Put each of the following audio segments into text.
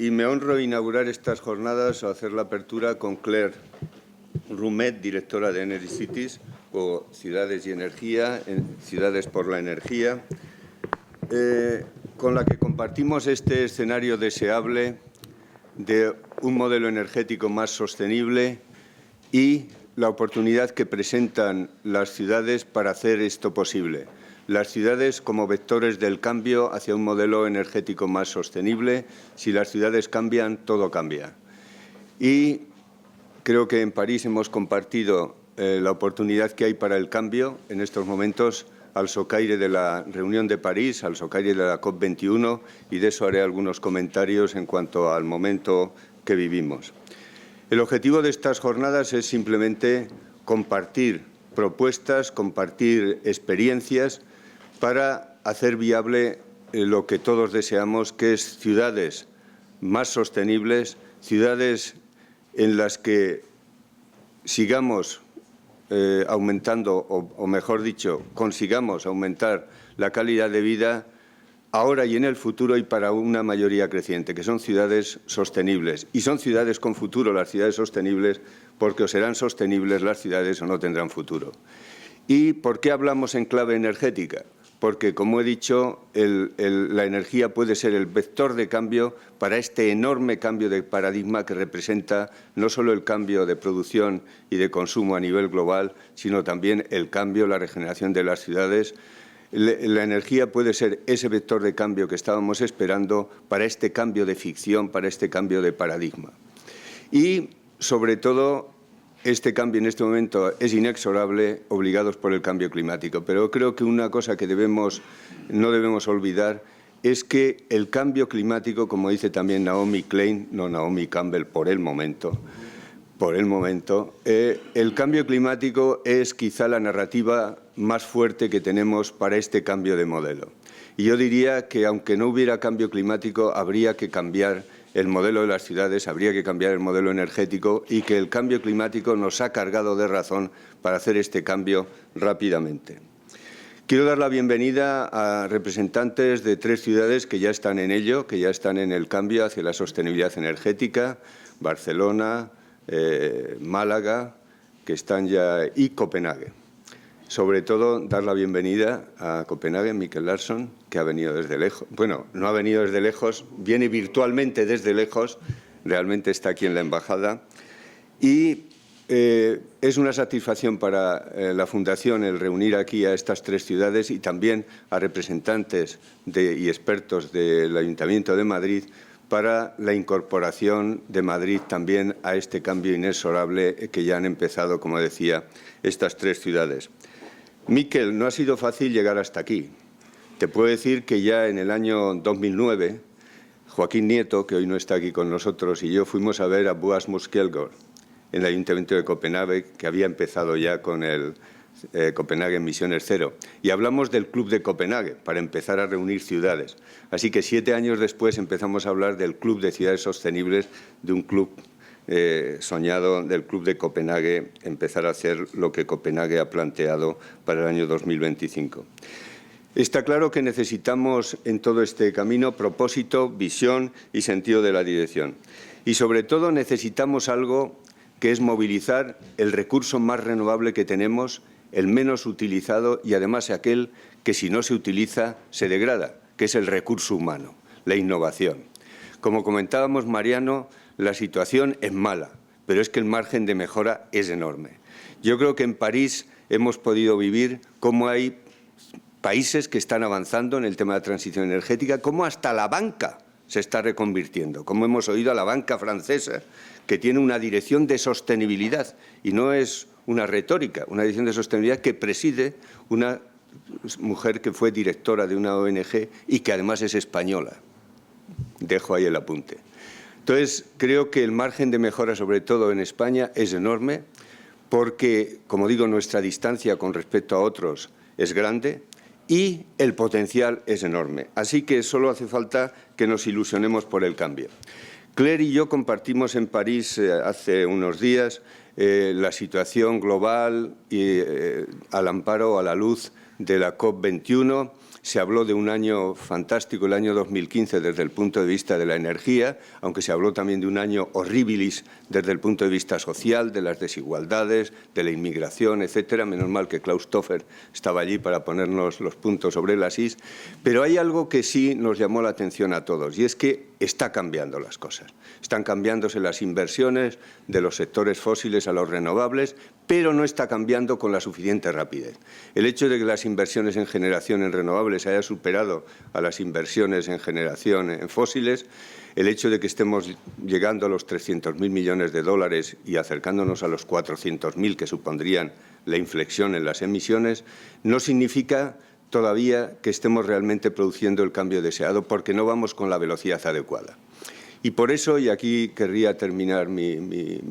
y me honro inaugurar estas jornadas o hacer la apertura con Claire Roumet, directora de Energy Cities, o Ciudades y Energía, Ciudades por la Energía, con la que compartimos este escenario deseable de un modelo energético más sostenible y la oportunidad que presentan las ciudades para hacer esto posible. Las ciudades como vectores del cambio hacia un modelo energético más sostenible. Si las ciudades cambian, todo cambia. Y creo que en París hemos compartido la oportunidad que hay para el cambio en estos momentos al socaire de la reunión de París, al socaire de la COP21, y de eso haré algunos comentarios en cuanto al momento que vivimos. El objetivo de estas jornadas es simplemente compartir propuestas, compartir experiencias para hacer viable lo que todos deseamos, que es ciudades más sostenibles, ciudades en las que sigamos aumentando, o mejor dicho, consigamos aumentar la calidad de vida ahora y en el futuro y para una mayoría creciente, que son ciudades sostenibles. Y son ciudades con futuro, las ciudades sostenibles, porque o serán sostenibles las ciudades o no tendrán futuro. ¿Y por qué hablamos en clave energética? Porque, como he dicho, la energía puede ser el vector de cambio para este enorme cambio de paradigma que representa no solo el cambio de producción y de consumo a nivel global, sino también el cambio, la regeneración de las ciudades. La energía puede ser ese vector de cambio que estábamos esperando para este cambio de ficción, para este cambio de paradigma. Y, sobre todo, este cambio en este momento es inexorable, obligados por el cambio climático. Pero creo que una cosa que no debemos olvidar es que el cambio climático, como dice también Naomi Klein, no Naomi Campbell por el momento, el cambio climático es quizá la narrativa más fuerte que tenemos para este cambio de modelo. Y yo diría que, aunque no hubiera cambio climático, habría que cambiar el modelo de las ciudades, habría que cambiar el modelo energético, y que el cambio climático nos ha cargado de razón para hacer este cambio rápidamente. Quiero dar la bienvenida a representantes de 3 ciudades que ya están en ello, que ya están en el cambio hacia la sostenibilidad energética: Barcelona, Málaga, que están ya, y Copenhague. Sobre todo, dar la bienvenida a Copenhague, Mikkel Larsson, que ha venido desde lejos. Bueno, no ha venido desde lejos, viene virtualmente desde lejos, realmente está aquí en la embajada. Y es una satisfacción para la Fundación el reunir aquí a estas 3 ciudades y también a representantes y expertos del Ayuntamiento de Madrid para la incorporación de Madrid también a este cambio inexorable que ya han empezado, como decía, estas 3 ciudades. Mikkel, no ha sido fácil llegar hasta aquí. Te puedo decir que ya en el año 2009, Joaquín Nieto, que hoy no está aquí con nosotros, y yo fuimos a ver a Boasmus Kjeldgaard en el Ayuntamiento de Copenhague, que había empezado ya con el Copenhague Emisiones Cero. Y hablamos del Club de Copenhague para empezar a reunir ciudades. Así que 7 años después empezamos a hablar del Club de Ciudades Sostenibles, de un club soñado del Club de Copenhague, empezar a hacer lo que Copenhague ha planteado para el año 2025. Está claro que necesitamos en todo este camino propósito, visión y sentido de la dirección. Y sobre todo necesitamos algo que es movilizar el recurso más renovable que tenemos, el menos utilizado y además aquel que, si no se utiliza, se degrada, que es el recurso humano, la innovación. Como comentábamos, Mariano, la situación es mala, pero es que el margen de mejora es enorme. Yo creo que en París hemos podido vivir cómo hay países que están avanzando en el tema de la transición energética, cómo hasta la banca se está reconvirtiendo, como hemos oído a la banca francesa, que tiene una dirección de sostenibilidad, y no es una retórica, una dirección de sostenibilidad que preside una mujer que fue directora de una ONG y que además es española. Dejo ahí el apunte. Entonces, creo que el margen de mejora, sobre todo en España, es enorme porque, como digo, nuestra distancia con respecto a otros es grande y el potencial es enorme. Así que solo hace falta que nos ilusionemos por el cambio. Claire y yo compartimos en París hace unos días la situación global y al amparo, a la luz de la COP21, Se habló de un año fantástico, el año 2015, desde el punto de vista de la energía, aunque se habló también de un año horribilis desde el punto de vista social, de las desigualdades, de la inmigración, etcétera. Menos mal que Klaus Toffer estaba allí para ponernos los puntos sobre las is. Pero hay algo que sí nos llamó la atención a todos, y es que está cambiando las cosas. Están cambiándose las inversiones de los sectores fósiles a los renovables, pero no está cambiando con la suficiente rapidez. El hecho de que las inversiones en generación en renovables haya superado a las inversiones en generación en fósiles, el hecho de que estemos llegando a los 300.000 millones de dólares y acercándonos a los 400.000 que supondrían la inflexión en las emisiones, no significa todavía que estemos realmente produciendo el cambio deseado, porque no vamos con la velocidad adecuada. Y por eso, y aquí querría terminar mi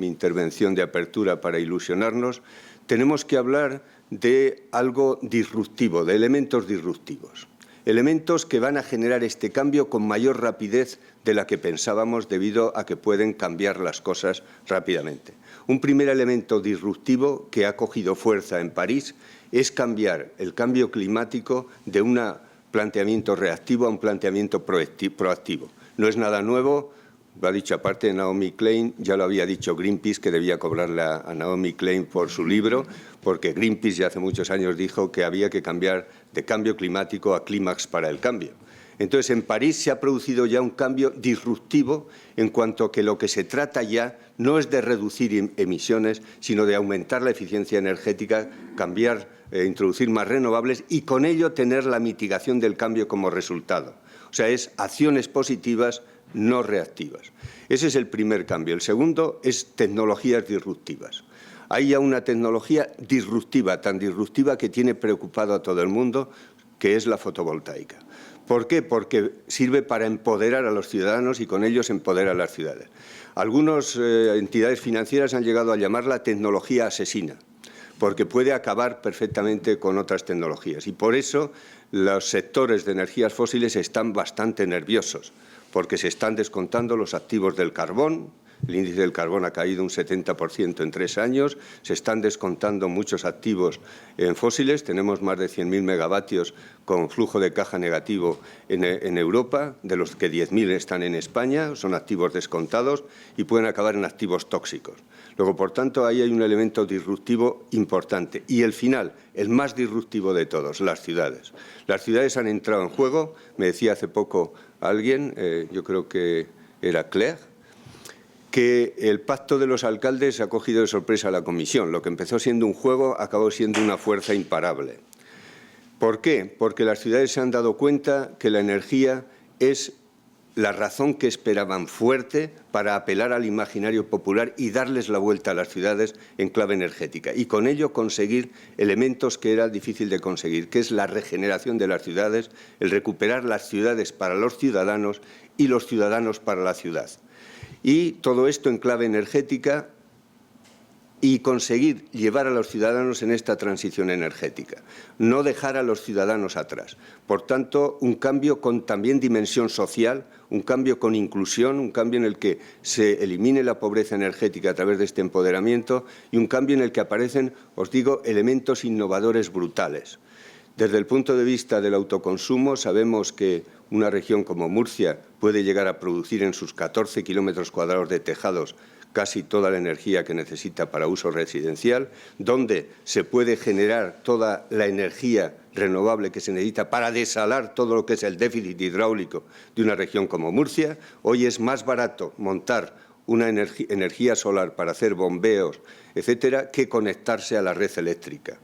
intervención de apertura para ilusionarnos, tenemos que hablar de algo disruptivo, de elementos disruptivos. Elementos que van a generar este cambio con mayor rapidez de la que pensábamos, debido a que pueden cambiar las cosas rápidamente. Un primer elemento disruptivo que ha cogido fuerza en París es cambiar el cambio climático de un planteamiento reactivo a un planteamiento proactivo. No es nada nuevo, lo ha dicho aparte Naomi Klein, ya lo había dicho Greenpeace, que debía cobrarle a Naomi Klein por su libro, porque Greenpeace ya hace muchos años dijo que había que cambiar de cambio climático a clímax para el cambio. Entonces, en París se ha producido ya un cambio disruptivo en cuanto a que lo que se trata ya no es de reducir emisiones, sino de aumentar la eficiencia energética, introducir más renovables y con ello tener la mitigación del cambio como resultado. O sea, es acciones positivas, no reactivas. Ese es el primer cambio. El segundo es tecnologías disruptivas. Hay ya una tecnología disruptiva, tan disruptiva que tiene preocupado a todo el mundo, que es la fotovoltaica. ¿Por qué? Porque sirve para empoderar a los ciudadanos y con ellos empoderar a las ciudades. Algunas entidades financieras han llegado a llamarla tecnología asesina, porque puede acabar perfectamente con otras tecnologías. Y por eso los sectores de energías fósiles están bastante nerviosos, porque se están descontando los activos del carbón. El índice del carbón ha caído un 70% en 3 años. Se están descontando muchos activos en fósiles. Tenemos más de 100.000 megavatios con flujo de caja negativo en Europa, de los que 10.000 están en España. Son activos descontados y pueden acabar en activos tóxicos. Luego, por tanto, ahí hay un elemento disruptivo importante. Y el final, el más disruptivo de todos, las ciudades. Las ciudades han entrado en juego. Me decía hace poco alguien, yo creo que era Claire, que el pacto de los alcaldes ha cogido de sorpresa a la Comisión. Lo que empezó siendo un juego acabó siendo una fuerza imparable. ¿Por qué? Porque las ciudades se han dado cuenta que la energía es la razón que esperaban fuerte para apelar al imaginario popular y darles la vuelta a las ciudades en clave energética. Y con ello conseguir elementos que era difícil de conseguir, que es la regeneración de las ciudades, el recuperar las ciudades para los ciudadanos y los ciudadanos para la ciudad. Y todo esto en clave energética y conseguir llevar a los ciudadanos en esta transición energética, no dejar a los ciudadanos atrás. Por tanto, un cambio con también dimensión social, un cambio con inclusión, un cambio en el que se elimine la pobreza energética a través de este empoderamiento y un cambio en el que aparecen, os digo, elementos innovadores brutales. Desde el punto de vista del autoconsumo, sabemos que una región como Murcia puede llegar a producir en sus 14 kilómetros cuadrados de tejados casi toda la energía que necesita para uso residencial, donde se puede generar toda la energía renovable que se necesita para desalar todo lo que es el déficit hidráulico de una región como Murcia. Hoy es más barato montar una energía solar para hacer bombeos, etcétera, que conectarse a la red eléctrica.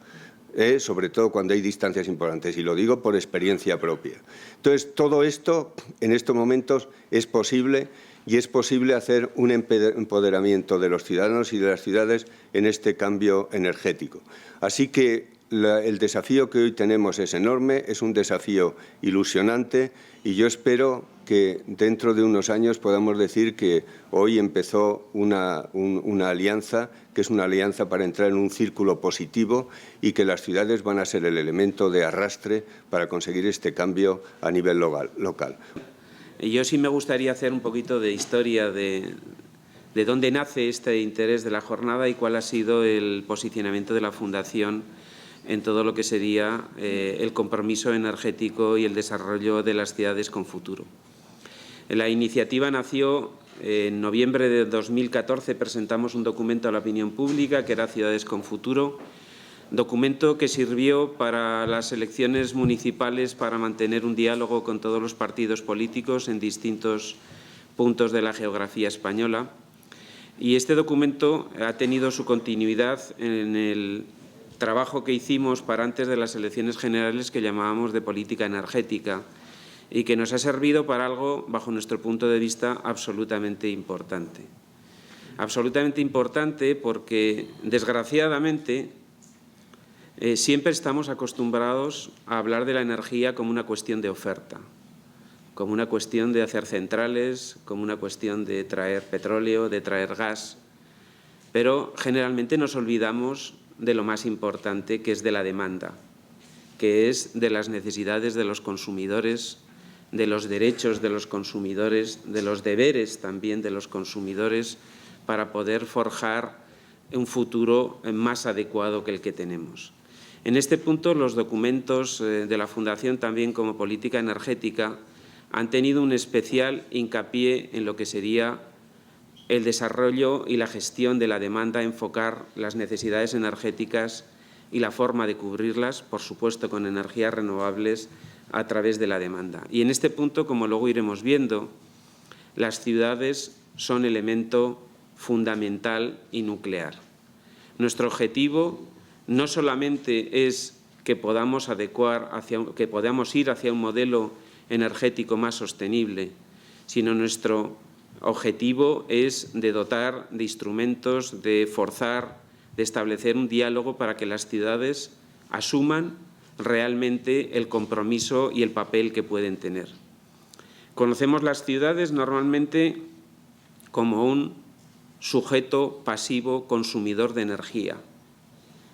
Sobre todo cuando hay distancias importantes, y lo digo por experiencia propia. Entonces, todo esto en estos momentos es posible, y es posible hacer un empoderamiento de los ciudadanos y de las ciudades en este cambio energético. Así que el desafío que hoy tenemos es enorme, es un desafío ilusionante, y yo espero que dentro de unos años podamos decir que hoy empezó una alianza, que es una alianza para entrar en un círculo positivo, y que las ciudades van a ser el elemento de arrastre para conseguir este cambio a nivel local. Yo sí me gustaría hacer un poquito de historia de dónde nace este interés de la jornada y cuál ha sido el posicionamiento de la Fundación en todo lo que sería el compromiso energético y el desarrollo de las ciudades con futuro. La iniciativa nació en noviembre de 2014, presentamos un documento a la opinión pública que era Ciudades con Futuro, documento que sirvió para las elecciones municipales para mantener un diálogo con todos los partidos políticos en distintos puntos de la geografía española. Y este documento ha tenido su continuidad en el trabajo que hicimos para antes de las elecciones generales que llamábamos de política energética y que nos ha servido para algo, bajo nuestro punto de vista, absolutamente importante. Absolutamente importante porque, desgraciadamente, siempre estamos acostumbrados a hablar de la energía como una cuestión de oferta, como una cuestión de hacer centrales, como una cuestión de traer petróleo, de traer gas, pero generalmente nos olvidamos de lo más importante, que es de la demanda, que es de las necesidades de los consumidores, de los derechos de los consumidores, de los deberes también de los consumidores para poder forjar un futuro más adecuado que el que tenemos. En este punto, los documentos de la Fundación, también como política energética, han tenido un especial hincapié en lo que sería el desarrollo y la gestión de la demanda, enfocar las necesidades energéticas y la forma de cubrirlas, por supuesto, con energías renovables a través de la demanda. Y en este punto, como luego iremos viendo, las ciudades son elemento fundamental y nuclear. Nuestro objetivo no solamente es que podamos ir hacia un modelo energético más sostenible, sino nuestro objetivo es de dotar de instrumentos, de forzar, de establecer un diálogo para que las ciudades asuman realmente el compromiso y el papel que pueden tener. Conocemos las ciudades normalmente como un sujeto pasivo consumidor de energía,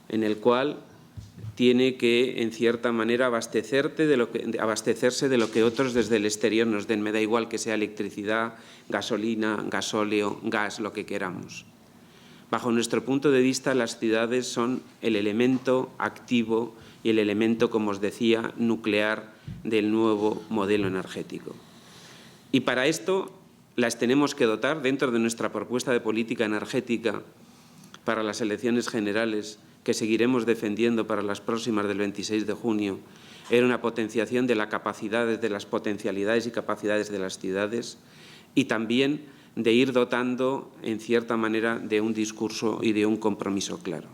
en el cual tiene que, en cierta manera, abastecerse de lo que otros desde el exterior nos den. Me da igual que sea electricidad, gasolina, gasóleo, gas, lo que queramos. Bajo nuestro punto de vista, las ciudades son el elemento activo y el elemento, como os decía, nuclear del nuevo modelo energético. Y para esto las tenemos que dotar, dentro de nuestra propuesta de política energética para las elecciones generales, que seguiremos defendiendo para las próximas del 26 de junio, era una potenciación de las potencialidades y capacidades de las ciudades y también de ir dotando, en cierta manera, de un discurso y de un compromiso claro.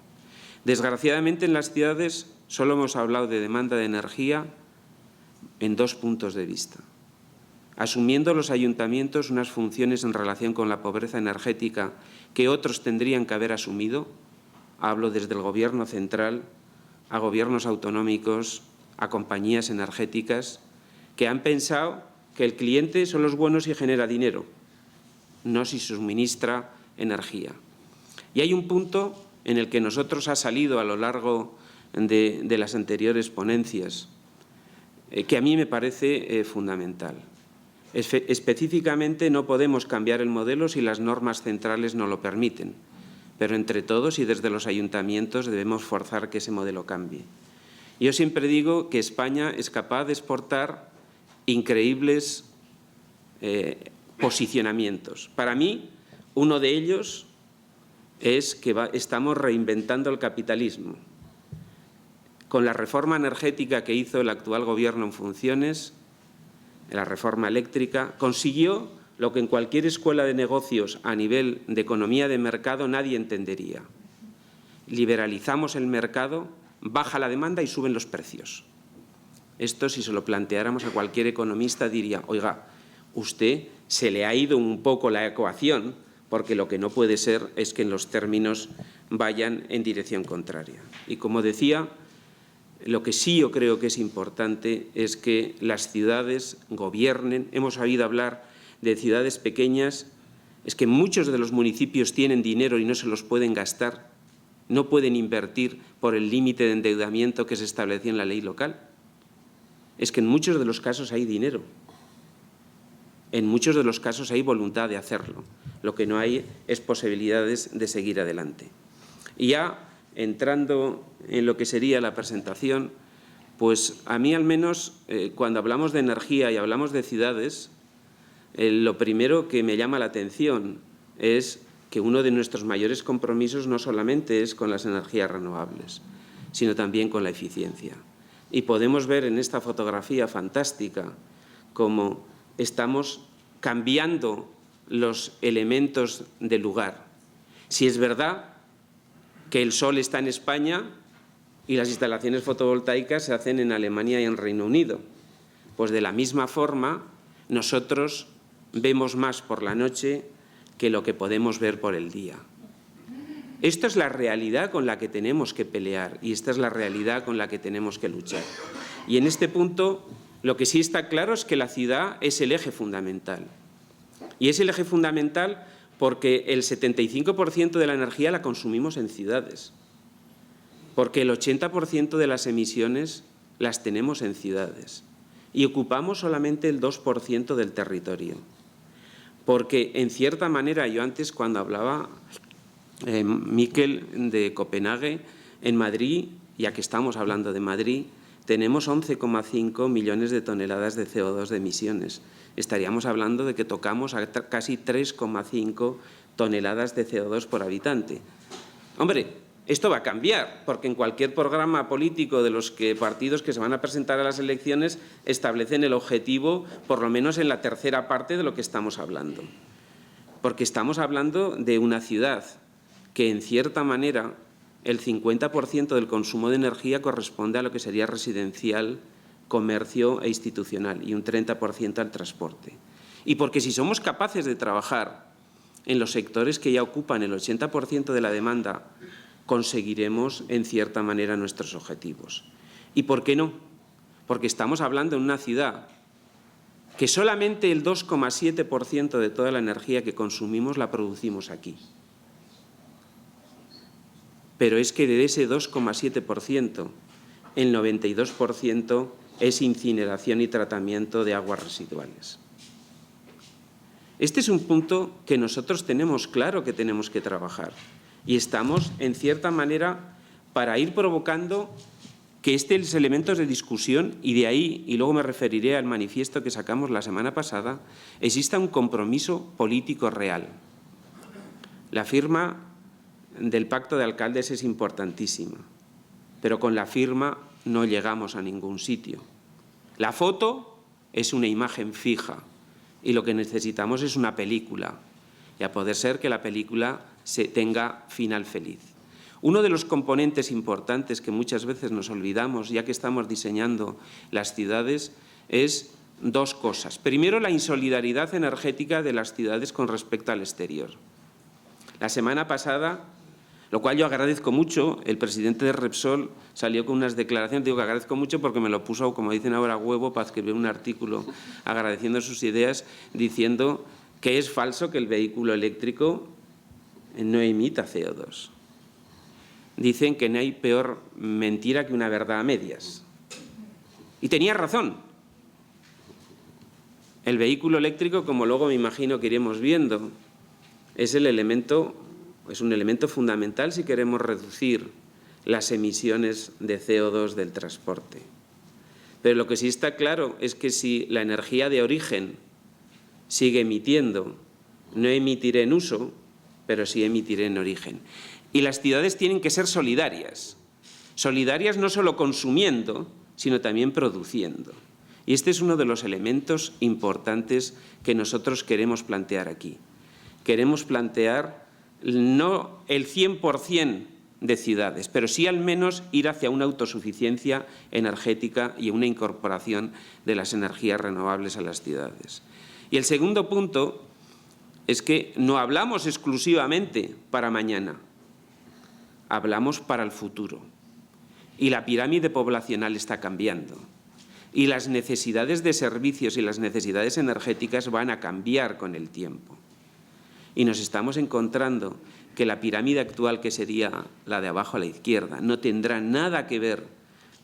Desgraciadamente, en las ciudades solo hemos hablado de demanda de energía en dos puntos de vista. Asumiendo los ayuntamientos unas funciones en relación con la pobreza energética que otros tendrían que haber asumido, hablo desde el Gobierno central a gobiernos autonómicos, a compañías energéticas, que han pensado que el cliente son los buenos y genera dinero, no si suministra energía. Y hay un punto en el que nosotros ha salido a lo largo de las anteriores ponencias, que a mí me parece fundamental. Específicamente, no podemos cambiar el modelo si las normas centrales no lo permiten, pero entre todos y desde los ayuntamientos debemos forzar que ese modelo cambie. Yo siempre digo que España es capaz de exportar increíbles posicionamientos. Para mí, uno de ellos es que estamos reinventando el capitalismo. Con la reforma energética que hizo el actual Gobierno en funciones, la reforma eléctrica, consiguió lo que en cualquier escuela de negocios a nivel de economía de mercado nadie entendería. Liberalizamos el mercado, baja la demanda y suben los precios. Esto, si se lo planteáramos a cualquier economista, diría, oiga, usted se le ha ido un poco la ecuación, porque lo que no puede ser es que en los términos vayan en dirección contraria. Y como decía, lo que sí yo creo que es importante es que las ciudades gobiernen. Hemos oído hablar de ciudades pequeñas, es que muchos de los municipios tienen dinero y no se los pueden gastar, no pueden invertir por el límite de endeudamiento que se estableció en la ley local. Es que en muchos de los casos hay dinero, en muchos de los casos hay voluntad de hacerlo, lo que no hay es posibilidades de seguir adelante. Y ya entrando en lo que sería la presentación, pues a mí al menos cuando hablamos de energía y hablamos de ciudades, lo primero que me llama la atención es que uno de nuestros mayores compromisos no solamente es con las energías renovables, sino también con la eficiencia. Y podemos ver en esta fotografía fantástica cómo estamos cambiando los elementos del lugar. Si es verdad que el sol está en España y las instalaciones fotovoltaicas se hacen en Alemania y en Reino Unido, pues de la misma forma nosotros vemos más por la noche que lo que podemos ver por el día. Esto es la realidad con la que tenemos que pelear y esta es la realidad con la que tenemos que luchar. Y en este punto lo que sí está claro es que la ciudad es el eje fundamental. Y es el eje fundamental porque el 75% de la energía la consumimos en ciudades, porque el 80% de las emisiones las tenemos en ciudades y ocupamos solamente el 2% del territorio. Porque, en cierta manera, yo antes cuando hablaba, Miquel, de Copenhague, en Madrid, ya que estamos hablando de Madrid, tenemos 11,5 millones de toneladas de CO2 de emisiones. Estaríamos hablando de que tocamos a casi 3,5 toneladas de CO2 por habitante. Hombre, esto va a cambiar, porque en cualquier programa político de los partidos que se van a presentar a las elecciones establecen el objetivo, por lo menos en la tercera parte de lo que estamos hablando. Porque estamos hablando de una ciudad que, en cierta manera, el 50% del consumo de energía corresponde a lo que sería residencial, comercio e institucional y un 30% al transporte. Y porque si somos capaces de trabajar en los sectores que ya ocupan el 80% de la demanda, conseguiremos, en cierta manera, nuestros objetivos. ¿Y por qué no? Porque estamos hablando de una ciudad que solamente el 2,7% de toda la energía que consumimos la producimos aquí. Pero es que de ese 2,7%, el 92% es incineración y tratamiento de aguas residuales. Este es un punto que nosotros tenemos claro que tenemos que trabajar y estamos, en cierta manera, para ir provocando que estos elementos de discusión, y de ahí, y luego me referiré al manifiesto que sacamos la semana pasada, exista un compromiso político real. La firma del Pacto de Alcaldes es importantísima, pero con la firma no llegamos a ningún sitio. La foto es una imagen fija y lo que necesitamos es una película, y a poder ser que la película tenga final feliz. Uno de los componentes importantes que muchas veces nos olvidamos, ya que estamos diseñando las ciudades, es dos cosas. Primero, la insolidaridad energética de las ciudades con respecto al exterior. La semana pasada, lo cual yo agradezco mucho, el presidente de Repsol salió con unas declaraciones, digo que agradezco mucho porque me lo puso, como dicen ahora, huevo para escribir un artículo agradeciendo sus ideas, diciendo que es falso que el vehículo eléctrico no emita CO2. Dicen que no hay peor mentira que una verdad a medias. Y tenía razón. El vehículo eléctrico, como luego me imagino que iremos viendo, es un elemento fundamental si queremos reducir las emisiones de CO2 del transporte. Pero lo que sí está claro es que si la energía de origen sigue emitiendo, no emitiré en uso, pero sí emitiré en origen. Y las ciudades tienen que ser solidarias. Solidarias no solo consumiendo, sino también produciendo. Y este es uno de los elementos importantes que nosotros queremos plantear aquí. Queremos plantear no el 100% de ciudades, pero sí al menos ir hacia una autosuficiencia energética y una incorporación de las energías renovables a las ciudades. Y el segundo punto es que no hablamos exclusivamente para mañana, hablamos para el futuro. Y la pirámide poblacional está cambiando. Y las necesidades de servicios y las necesidades energéticas van a cambiar con el tiempo. Y nos estamos encontrando que la pirámide actual, que sería la de abajo a la izquierda, no tendrá nada que ver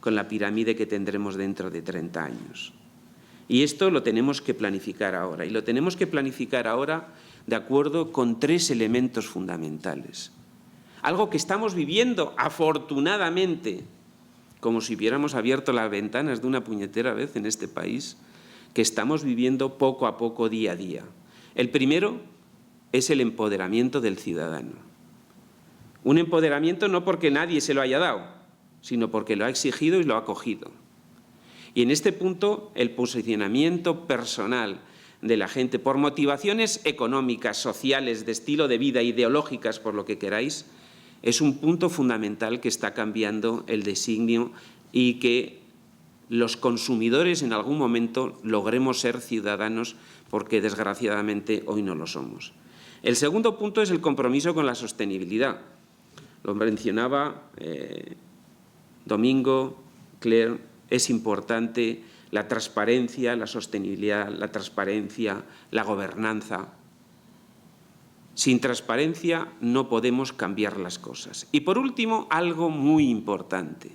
con la pirámide que tendremos dentro de 30 años. Y esto lo tenemos que planificar ahora. Y lo tenemos que planificar ahora de acuerdo con 3 elementos fundamentales. algo que estamos viviendo afortunadamente, como si hubiéramos abierto las ventanas de una puñetera vez en este país, que estamos viviendo poco a poco, día a día. El primero es el empoderamiento del ciudadano. Un empoderamiento no porque nadie se lo haya dado, sino porque lo ha exigido y lo ha cogido. Y en este punto, el posicionamiento personal de la gente, por motivaciones económicas, sociales, de estilo de vida, ideológicas, por lo que queráis, es un punto fundamental que está cambiando el designio y que los consumidores en algún momento logremos ser ciudadanos, porque desgraciadamente hoy no lo somos. El segundo punto es el compromiso con la sostenibilidad. Lo mencionaba Domingo, Claire, es importante la transparencia, la sostenibilidad, la transparencia, la gobernanza. Sin transparencia no podemos cambiar las cosas. Y por último, algo muy importante.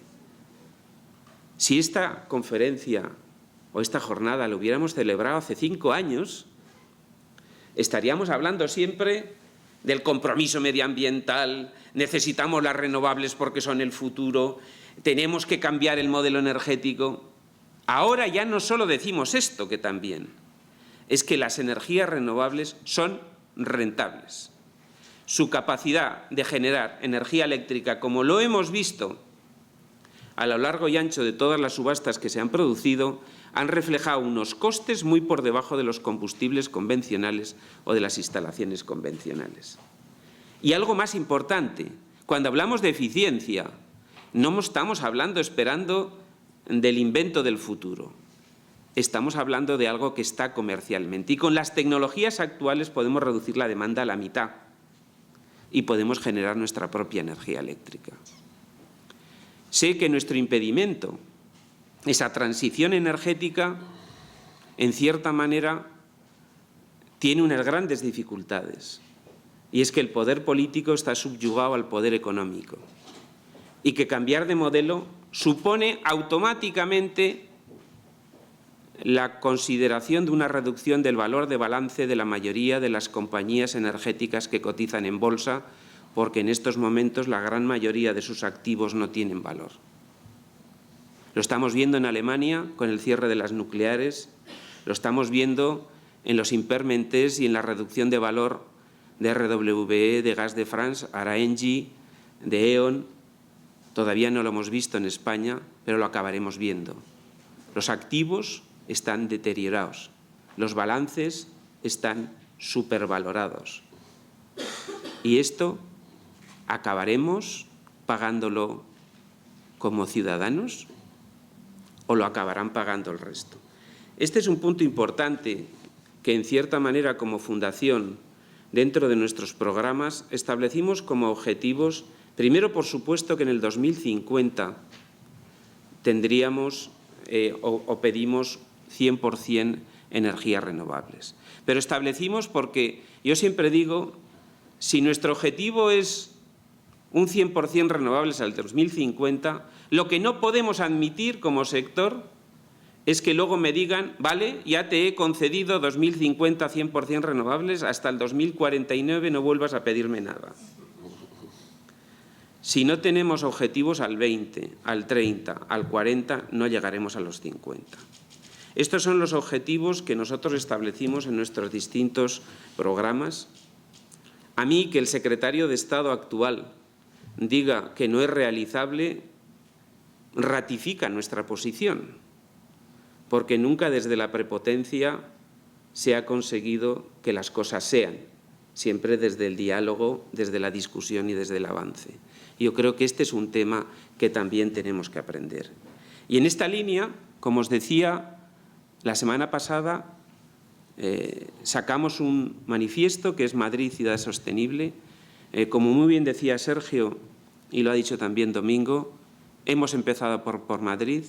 Si esta conferencia o esta jornada lo hubiéramos celebrado hace 5 años, estaríamos hablando siempre del compromiso medioambiental, necesitamos las renovables porque son el futuro, tenemos que cambiar el modelo energético. Ahora ya no solo decimos esto, que también, es que las energías renovables son rentables. Su capacidad de generar energía eléctrica, como lo hemos visto a lo largo y ancho de todas las subastas que se han producido, han reflejado unos costes muy por debajo de los combustibles convencionales o de las instalaciones convencionales. Y algo más importante, cuando hablamos de eficiencia, no estamos hablando esperando del invento del futuro. Estamos hablando de algo que está comercialmente. Y con las tecnologías actuales podemos reducir la demanda a la mitad y podemos generar nuestra propia energía eléctrica. Sé que nuestro impedimento, esa transición energética, en cierta manera, tiene unas grandes dificultades. Y es que el poder político está subyugado al poder económico. Y que cambiar de modelo supone automáticamente la consideración de una reducción del valor de balance de la mayoría de las compañías energéticas que cotizan en bolsa, porque en estos momentos la gran mayoría de sus activos no tienen valor. Lo estamos viendo en Alemania con el cierre de las nucleares, lo estamos viendo en los impairments y en la reducción de valor de RWE, de Gas de France, Ara-Engie, de E.ON. Todavía no lo hemos visto en España, pero lo acabaremos viendo. Los activos están deteriorados, los balances están supervalorados. Y esto ¿acabaremos pagándolo como ciudadanos o lo acabarán pagando el resto? Este es un punto importante que, en cierta manera, como fundación, dentro de nuestros programas, establecimos como objetivos. Primero, por supuesto, que en el 2050 tendríamos o pedimos 100% energías renovables. Pero establecimos porque yo siempre digo, si nuestro objetivo es un 100% renovables al 2050, lo que no podemos admitir como sector es que luego me digan, vale, ya te he concedido 2050 100% renovables, hasta el 2049 no vuelvas a pedirme nada. Si no tenemos objetivos al 20, al 30, al 40, no llegaremos a los 50. Estos son los objetivos que nosotros establecimos en nuestros distintos programas. A mí, que el secretario de Estado actual diga que no es realizable, ratifica nuestra posición, porque nunca desde la prepotencia se ha conseguido que las cosas sean, siempre desde el diálogo, desde la discusión y desde el avance. Yo creo que este es un tema que también tenemos que aprender. Y en esta línea, como os decía, la semana pasada sacamos un manifiesto que es Madrid Ciudad Sostenible. Como muy bien decía Sergio, y lo ha dicho también Domingo, hemos empezado por Madrid,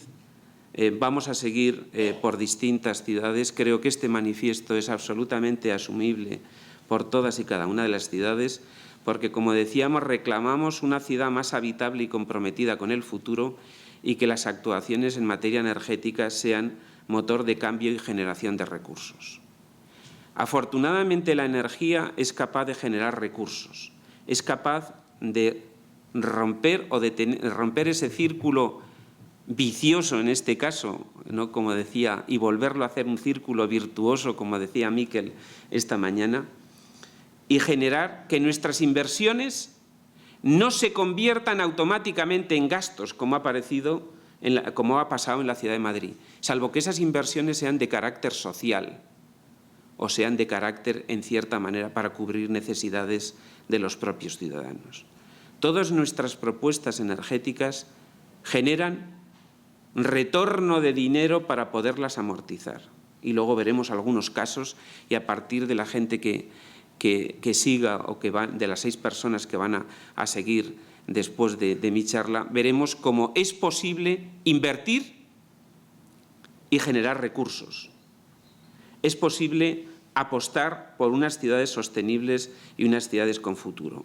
vamos a seguir por distintas ciudades. Creo que este manifiesto es absolutamente asumible por todas y cada una de las ciudades, porque, como decíamos, reclamamos una ciudad más habitable y comprometida con el futuro y que las actuaciones en materia energética sean motor de cambio y generación de recursos. Afortunadamente, la energía es capaz de generar recursos, es capaz de romper ese círculo vicioso en este caso, ¿no?, como decía, y volverlo a hacer un círculo virtuoso, como decía Miquel esta mañana, y generar que nuestras inversiones no se conviertan automáticamente en gastos, como ha pasado en la Ciudad de Madrid, salvo que esas inversiones sean de carácter social o sean de carácter, en cierta manera, para cubrir necesidades de los propios ciudadanos. Todas nuestras propuestas energéticas generan retorno de dinero para poderlas amortizar. Y luego veremos algunos casos y a partir de la gente que siga o de las 6 personas que van a seguir después de mi charla, veremos cómo es posible invertir y generar recursos. Es posible apostar por unas ciudades sostenibles y unas ciudades con futuro.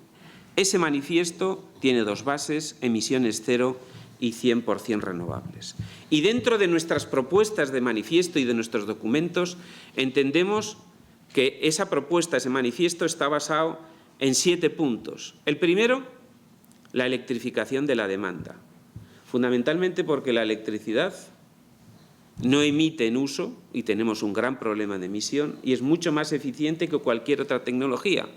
Ese manifiesto tiene 2 bases: emisiones cero y 100% renovables. Y dentro de nuestras propuestas de manifiesto y de nuestros documentos entendemos que esa propuesta, ese manifiesto, está basado en 7 puntos. El primero, la electrificación de la demanda, fundamentalmente porque la electricidad no emite en uso y tenemos un gran problema de emisión y es mucho más eficiente que cualquier otra tecnología.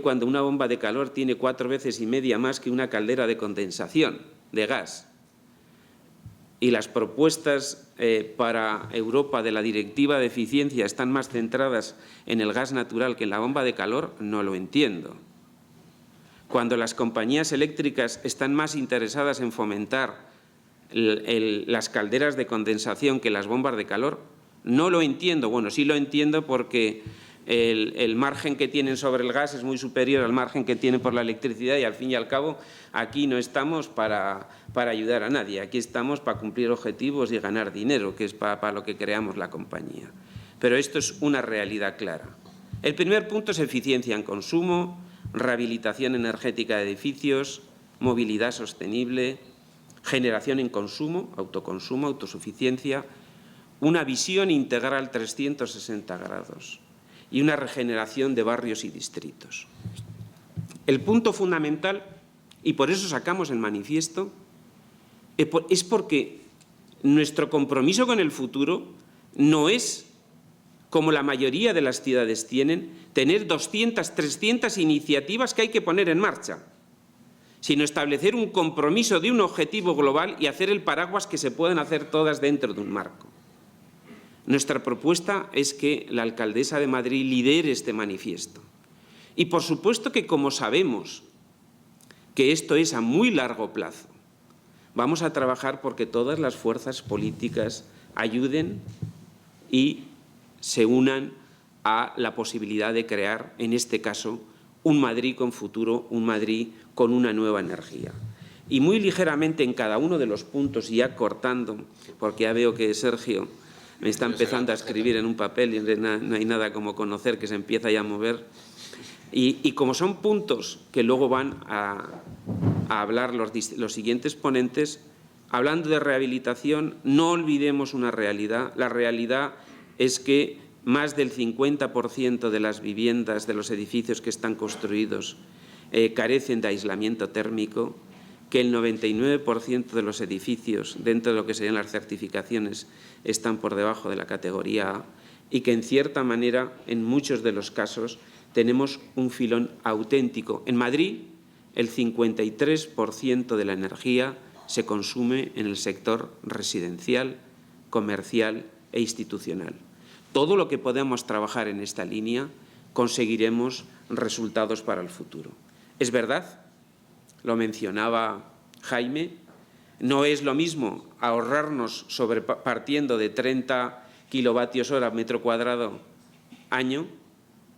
Cuando una bomba de calor tiene 4 veces y media más que una caldera de condensación de gas, y las propuestas para Europa de la Directiva de Eficiencia están más centradas en el gas natural que en la bomba de calor, no lo entiendo. Cuando las compañías eléctricas están más interesadas en fomentar las calderas de condensación que las bombas de calor, no lo entiendo. Bueno, sí lo entiendo porque el margen que tienen sobre el gas es muy superior al margen que tienen por la electricidad y, al fin y al cabo, aquí no estamos para ayudar a nadie. Aquí estamos para cumplir objetivos y ganar dinero, que es para lo que creamos la compañía. Pero esto es una realidad clara. El primer punto es eficiencia en consumo, rehabilitación energética de edificios, movilidad sostenible, generación en consumo, autoconsumo, autosuficiencia, una visión integral 360 grados. Y una regeneración de barrios y distritos. El punto fundamental, y por eso sacamos el manifiesto, es porque nuestro compromiso con el futuro no es, como la mayoría de las ciudades tienen, tener 200, 300 iniciativas que hay que poner en marcha, sino establecer un compromiso de un objetivo global y hacer el paraguas que se puedan hacer todas dentro de un marco. Nuestra propuesta es que la alcaldesa de Madrid lidere este manifiesto. Y, por supuesto, que como sabemos que esto es a muy largo plazo, vamos a trabajar porque todas las fuerzas políticas ayuden y se unan a la posibilidad de crear, en este caso, un Madrid con futuro, un Madrid con una nueva energía. Y muy ligeramente en cada uno de los puntos, y ya cortando, porque ya veo que Sergio me está empezando a escribir en un papel y no hay nada como conocer, que se empieza ya a mover. Y como son puntos que luego van a hablar los siguientes ponentes, hablando de rehabilitación, no olvidemos una realidad. La realidad es que más del 50% de las viviendas, de los edificios que están construidos, carecen de aislamiento térmico, que el 99% de los edificios, dentro de lo que serían las certificaciones, están por debajo de la categoría A y que, en cierta manera, en muchos de los casos, tenemos un filón auténtico. En Madrid, el 53% de la energía se consume en el sector residencial, comercial e institucional. Todo lo que podamos trabajar en esta línea conseguiremos resultados para el futuro. Es verdad, lo mencionaba Jaime, no es lo mismo ahorrarnos partiendo de 30 kilovatios hora metro cuadrado año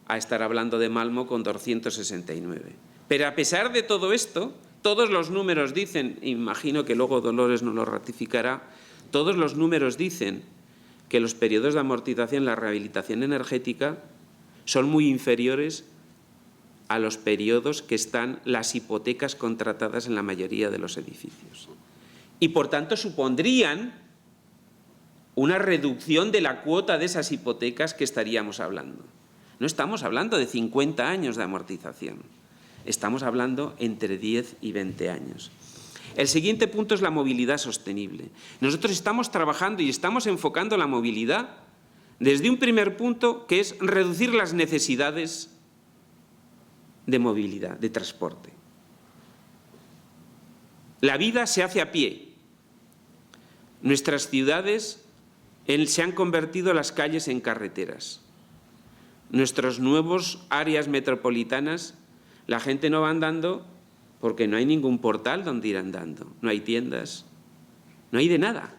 a estar hablando de Malmo con 269. Pero a pesar de todo esto, todos los números dicen, imagino que luego Dolores nos lo ratificará, todos los números dicen que los periodos de amortización, la rehabilitación energética, son muy inferiores a los periodos que están las hipotecas contratadas en la mayoría de los edificios. Y, por tanto, supondrían una reducción de la cuota de esas hipotecas que estaríamos hablando. No estamos hablando de 50 años de amortización. Estamos hablando entre 10 y 20 años. El siguiente punto es la movilidad sostenible. Nosotros estamos trabajando y estamos enfocando la movilidad desde un primer punto, que es reducir las necesidades de movilidad, de transporte. La vida se hace a pie. Nuestras ciudades se han convertido las calles en carreteras. Nuestras nuevas áreas metropolitanas, la gente no va andando porque no hay ningún portal donde ir andando, no hay tiendas, no hay de nada.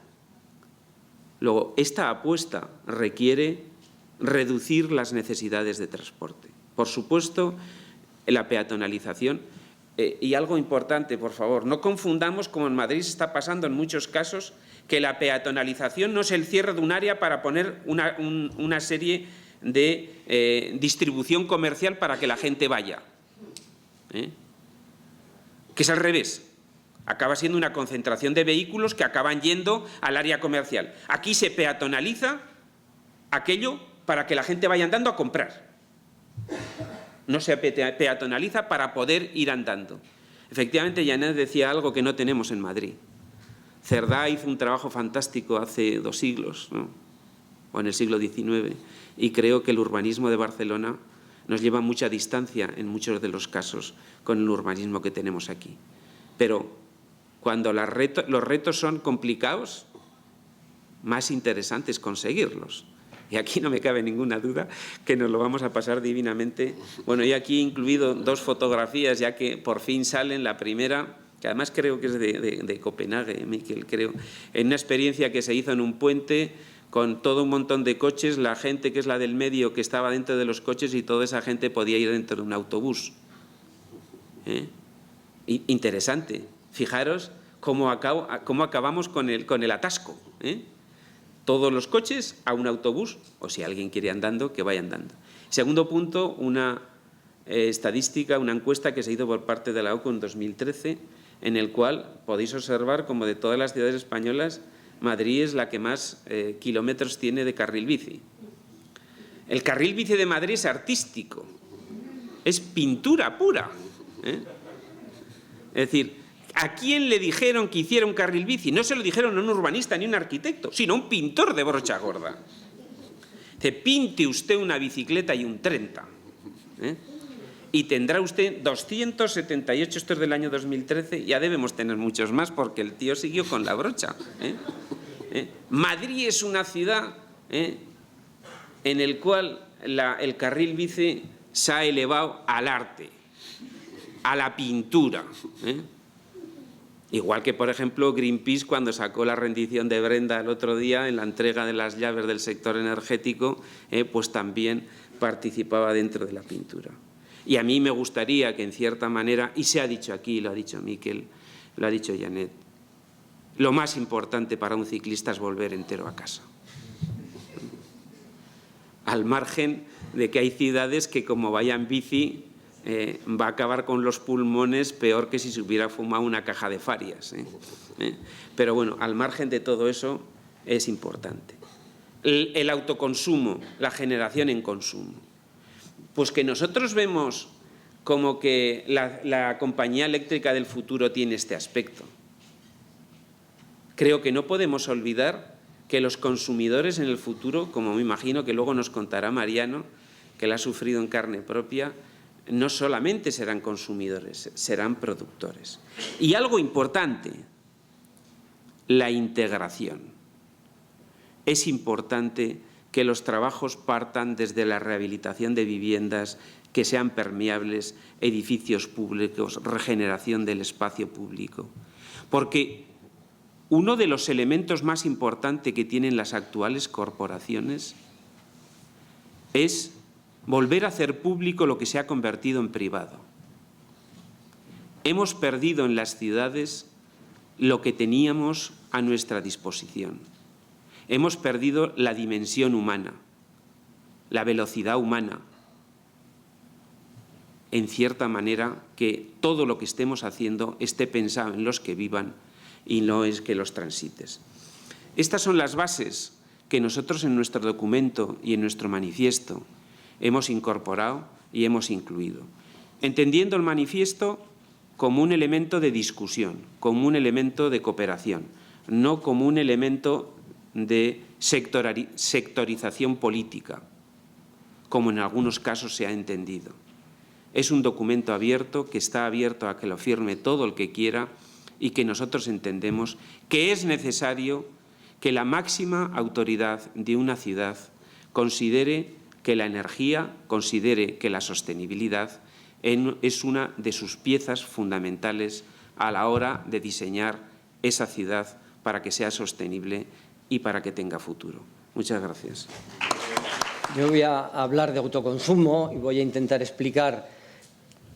Luego, esta apuesta requiere reducir las necesidades de transporte. Por supuesto, la peatonalización. Y algo importante, por favor, no confundamos, como en Madrid se está pasando en muchos casos, que la peatonalización no es el cierre de un área para poner una serie de distribución comercial para que la gente vaya. Que es al revés. Acaba siendo una concentración de vehículos que acaban yendo al área comercial. Aquí se peatonaliza aquello para que la gente vaya andando a comprar. No se peatonaliza para poder ir andando. Efectivamente, Janet decía algo que no tenemos en Madrid. Cerdá hizo un trabajo fantástico hace 2 siglos, ¿no? O en el siglo XIX, y creo que el urbanismo de Barcelona nos lleva mucha distancia en muchos de los casos con el urbanismo que tenemos aquí. Pero cuando los retos son complicados, más interesante es conseguirlos. Y aquí no me cabe ninguna duda que nos lo vamos a pasar divinamente. Bueno, y aquí he incluido 2 fotografías, ya que por fin salen. La primera, que además creo que es de Copenhague, Miquel, creo, en una experiencia que se hizo en un puente con todo un montón de coches, la gente que es la del medio que estaba dentro de los coches y toda esa gente podía ir dentro de un autobús. Interesante. Fijaros cómo acabamos con el atasco. Todos los coches a un autobús, o si alguien quiere andando, que vaya andando. Segundo punto, una estadística, una encuesta que se hizo por parte de la OCU en 2013, en el cual podéis observar como de todas las ciudades españolas, Madrid es la que más kilómetros tiene de carril bici. El carril bici de Madrid es artístico, es pintura pura. Es decir, ¿a quién le dijeron que hiciera un carril bici? No se lo dijeron a un urbanista ni a un arquitecto, sino a un pintor de brocha gorda. Dice, pinte usted una bicicleta y un 30. Y tendrá usted 278, esto es del año 2013, ya debemos tener muchos más porque el tío siguió con la brocha. Madrid es una ciudad en el cual el carril bici se ha elevado al arte, a la pintura. Igual que, por ejemplo, Greenpeace, cuando sacó la rendición de Brenda el otro día en la entrega de las llaves del sector energético, pues también participaba dentro de la pintura. Y a mí me gustaría que, en cierta manera, y se ha dicho aquí, lo ha dicho Miquel, lo ha dicho Janet, lo más importante para un ciclista es volver entero a casa. Al margen de que hay ciudades que, como vaya en bici, va a acabar con los pulmones peor que si se hubiera fumado una caja de Farias. Pero bueno, al margen de todo eso, es importante. El autoconsumo, la generación en consumo. Pues que nosotros vemos como que la compañía eléctrica del futuro tiene este aspecto. Creo que no podemos olvidar que los consumidores en el futuro, como me imagino que luego nos contará Mariano, que la ha sufrido en carne propia, no solamente serán consumidores, serán productores. Y algo importante, la integración. Es importante que los trabajos partan desde la rehabilitación de viviendas que sean permeables, edificios públicos, regeneración del espacio público. Porque uno de los elementos más importantes que tienen las actuales corporaciones es volver a hacer público lo que se ha convertido en privado. Hemos perdido en las ciudades lo que teníamos a nuestra disposición. Hemos perdido la dimensión humana, la velocidad humana. En cierta manera, que todo lo que estemos haciendo esté pensado en los que vivan y no es que los transites. Estas son las bases que nosotros en nuestro documento y en nuestro manifiesto hemos incorporado y hemos incluido. entendiendo el manifiesto como un elemento de discusión, como un elemento de cooperación, no como un elemento de sectorización política, como en algunos casos se ha entendido. Es un documento abierto, que está abierto a que lo firme todo el que quiera y que nosotros entendemos que es necesario que la máxima autoridad de una ciudad considere que la energía, considere que la sostenibilidad es una de sus piezas fundamentales a la hora de diseñar esa ciudad para que sea sostenible y para que tenga futuro. Muchas gracias. Yo voy a hablar de autoconsumo y voy a intentar explicar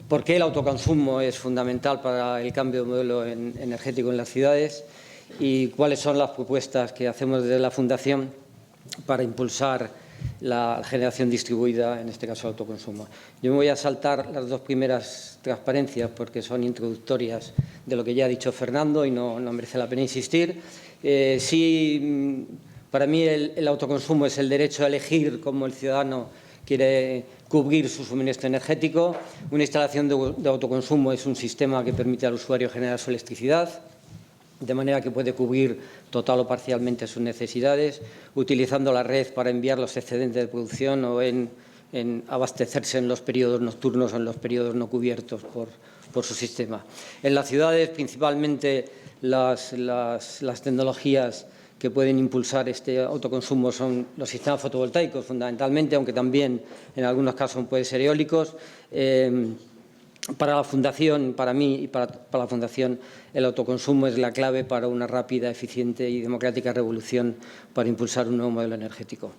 por qué el autoconsumo es fundamental para el cambio de modelo energético en las ciudades y cuáles son las propuestas que hacemos desde la Fundación para impulsar la generación distribuida, en este caso el autoconsumo. Yo me voy a saltar las dos primeras transparencias porque son introductorias de lo que ya ha dicho Fernando y no merece la pena insistir. Sí, para mí el autoconsumo es el derecho a elegir cómo el ciudadano quiere cubrir su suministro energético. Una instalación de autoconsumo es un sistema que permite al usuario generar su electricidad, de manera que puede cubrir total o parcialmente sus necesidades, utilizando la red para enviar los excedentes de producción o en abastecerse en los periodos nocturnos o en los periodos no cubiertos por su sistema. En las ciudades, principalmente las tecnologías que pueden impulsar este autoconsumo son los sistemas fotovoltaicos, fundamentalmente, aunque también en algunos casos pueden ser eólicos. Para la Fundación, para mí y para la Fundación, el autoconsumo es la clave para una rápida, eficiente y democrática revolución para impulsar un nuevo modelo energético.